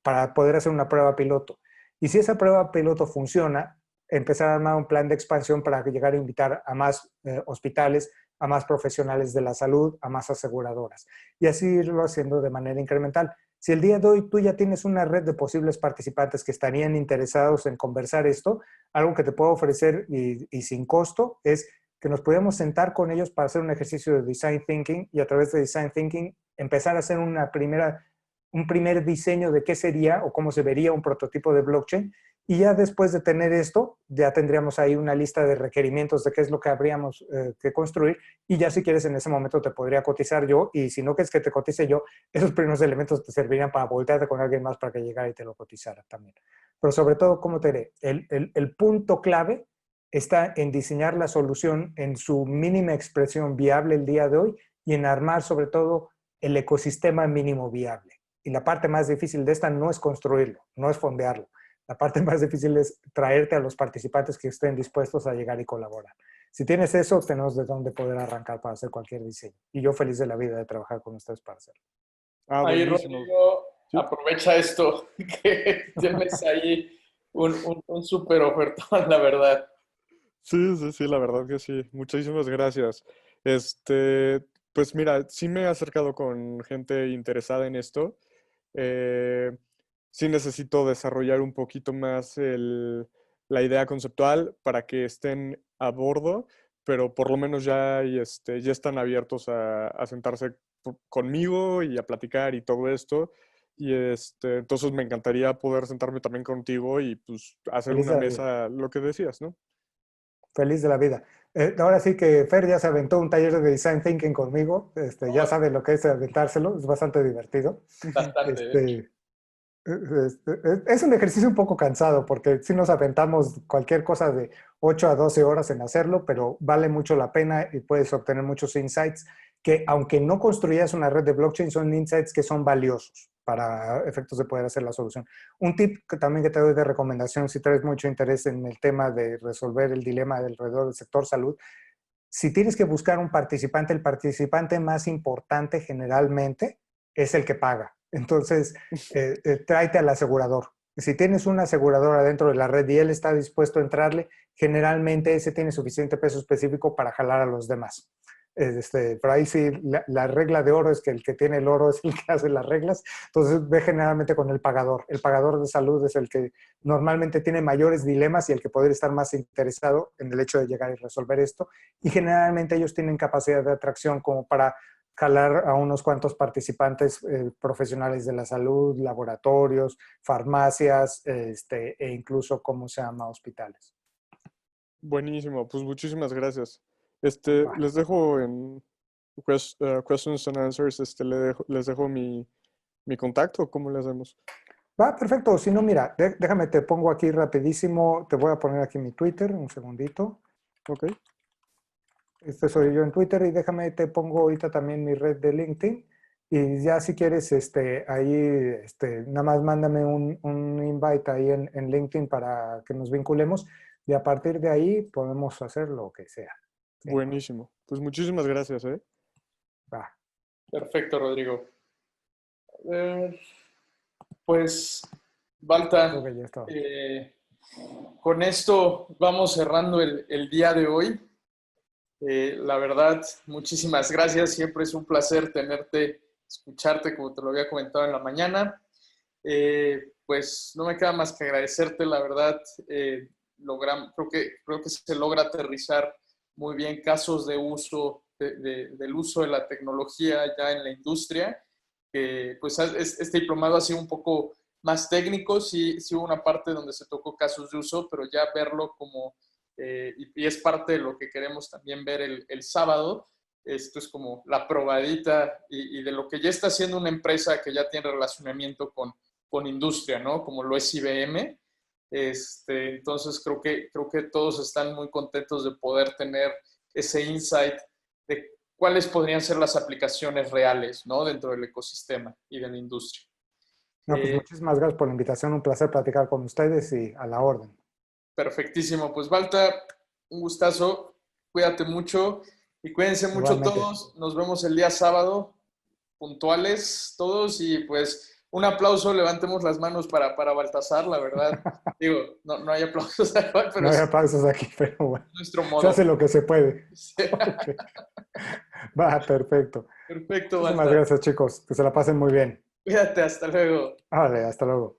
para poder hacer una prueba piloto. Y si esa prueba piloto funciona, empezar a armar un plan de expansión para llegar a invitar a más hospitales, a más profesionales de la salud, a más aseguradoras. Y así irlo haciendo de manera incremental. Si el día de hoy tú ya tienes una red de posibles participantes que estarían interesados en conversar esto, algo que te puedo ofrecer y sin costo es que nos podamos sentar con ellos para hacer un ejercicio de design thinking, y a través de design thinking empezar a hacer un primer diseño de qué sería o cómo se vería un prototipo de blockchain. Y ya después de tener esto, ya tendríamos ahí una lista de requerimientos de qué es lo que habríamos que construir, y ya si quieres en ese momento te podría cotizar yo, y si no quieres que te cotice yo, esos primeros elementos te servirían para voltearte con alguien más para que llegara y te lo cotizara también. Pero sobre todo, ¿cómo te diré? El punto clave está en diseñar la solución en su mínima expresión viable el día de hoy, y en armar sobre todo el ecosistema mínimo viable. Y la parte más difícil de esta no es construirlo, no es fondearlo. La parte más difícil es traerte a los participantes que estén dispuestos a llegar y colaborar. Si tienes eso, tenemos de dónde poder arrancar para hacer cualquier diseño. Y yo feliz de la vida de trabajar con ustedes para hacerlo. Ahí, Buenísimo. Rodrigo, Sí. aprovecha esto, que tienes ahí un súper ofertón, la verdad. Sí, la verdad que sí. Muchísimas gracias. Pues mira, sí me he acercado con gente interesada en esto. Sí necesito desarrollar un poquito más la idea conceptual para que estén a bordo, pero por lo menos ya están abiertos a sentarse conmigo y a platicar y todo esto. Y entonces me encantaría poder sentarme también contigo y pues hacer Feliz una de la vida. mesa, lo que decías, ¿no? Feliz de la vida. Ahora sí que Fer ya se aventó un taller de design thinking conmigo. Ya sabe lo que es aventárselo. Es bastante divertido. Bastante, de hecho. Este, es un ejercicio un poco cansado porque sí nos aventamos cualquier cosa de 8 a 12 horas en hacerlo, pero vale mucho la pena y puedes obtener muchos insights que, aunque no construyas una red de blockchain, son insights que son valiosos para efectos de poder hacer la solución. Un tip que también que te doy de recomendación, si traes mucho interés en el tema de resolver el dilema alrededor del sector salud, si tienes que buscar un participante, el participante más importante generalmente es el que paga. Entonces, tráete al asegurador. Si tienes un asegurador adentro de la red y él está dispuesto a entrarle, generalmente ese tiene suficiente peso específico para jalar a los demás. Pero ahí sí, la regla de oro es que el que tiene el oro es el que hace las reglas. Entonces, ve generalmente con el pagador. El pagador de salud es el que normalmente tiene mayores dilemas y el que podría estar más interesado en el hecho de llegar y resolver esto. Y generalmente ellos tienen capacidad de atracción como para jalar a unos cuantos participantes profesionales de la salud, laboratorios, farmacias, e incluso, ¿cómo se llama?, hospitales. Buenísimo, pues muchísimas gracias. Va. Les dejo en questions and answers, les dejo mi contacto, ¿cómo le hacemos? Va, perfecto. Si no, mira, déjame, te pongo aquí rapidísimo, te voy a poner aquí mi Twitter, un segundito. Ok, Este soy yo en Twitter, y déjame, te pongo ahorita también mi red de LinkedIn, y ya si quieres, ahí, nada más mándame un invite ahí en LinkedIn para que nos vinculemos, y a partir de ahí podemos hacer lo que sea. ¿Sí? buenísimo. Pues muchísimas gracias, ¿eh? Va. Perfecto, Rodrigo. Pues, Balta, Creo que ya está. con esto vamos cerrando el día de hoy. La verdad, muchísimas gracias. Siempre es un placer tenerte escucharte, como te lo había comentado en la mañana. Pues no me queda más que agradecerte, la verdad. Creo que se logra aterrizar muy bien casos de uso, del uso de la tecnología ya en la industria. Pues este diplomado ha sido un poco más técnico, sí hubo una parte donde se tocó casos de uso, pero ya verlo como, y es parte de lo que queremos también ver el sábado. Esto es como la probadita y de lo que ya está haciendo una empresa que ya tiene relacionamiento con industria, ¿no? Como lo es IBM. Entonces creo que todos están muy contentos de poder tener ese insight de cuáles podrían ser las aplicaciones reales, ¿no? Dentro del ecosistema y de la industria. No, pues muchísimas gracias por la invitación. Un placer platicar con ustedes y a la orden. Perfectísimo. Pues, Balta, un gustazo. Cuídate mucho y cuídense mucho Igualmente. todos. Nos vemos el día sábado, puntuales todos. Y pues, un aplauso. Levantemos las manos para Baltasar, la verdad. Digo, no hay aplausos, pero No hay es aplausos aquí, pero bueno. nuestro Se modo. hace lo que se puede. Sí. Okay. Va, perfecto. Perfecto, Muchísimas Balta. gracias, chicos. Que se la pasen muy bien. Cuídate, hasta luego. Vale, hasta luego.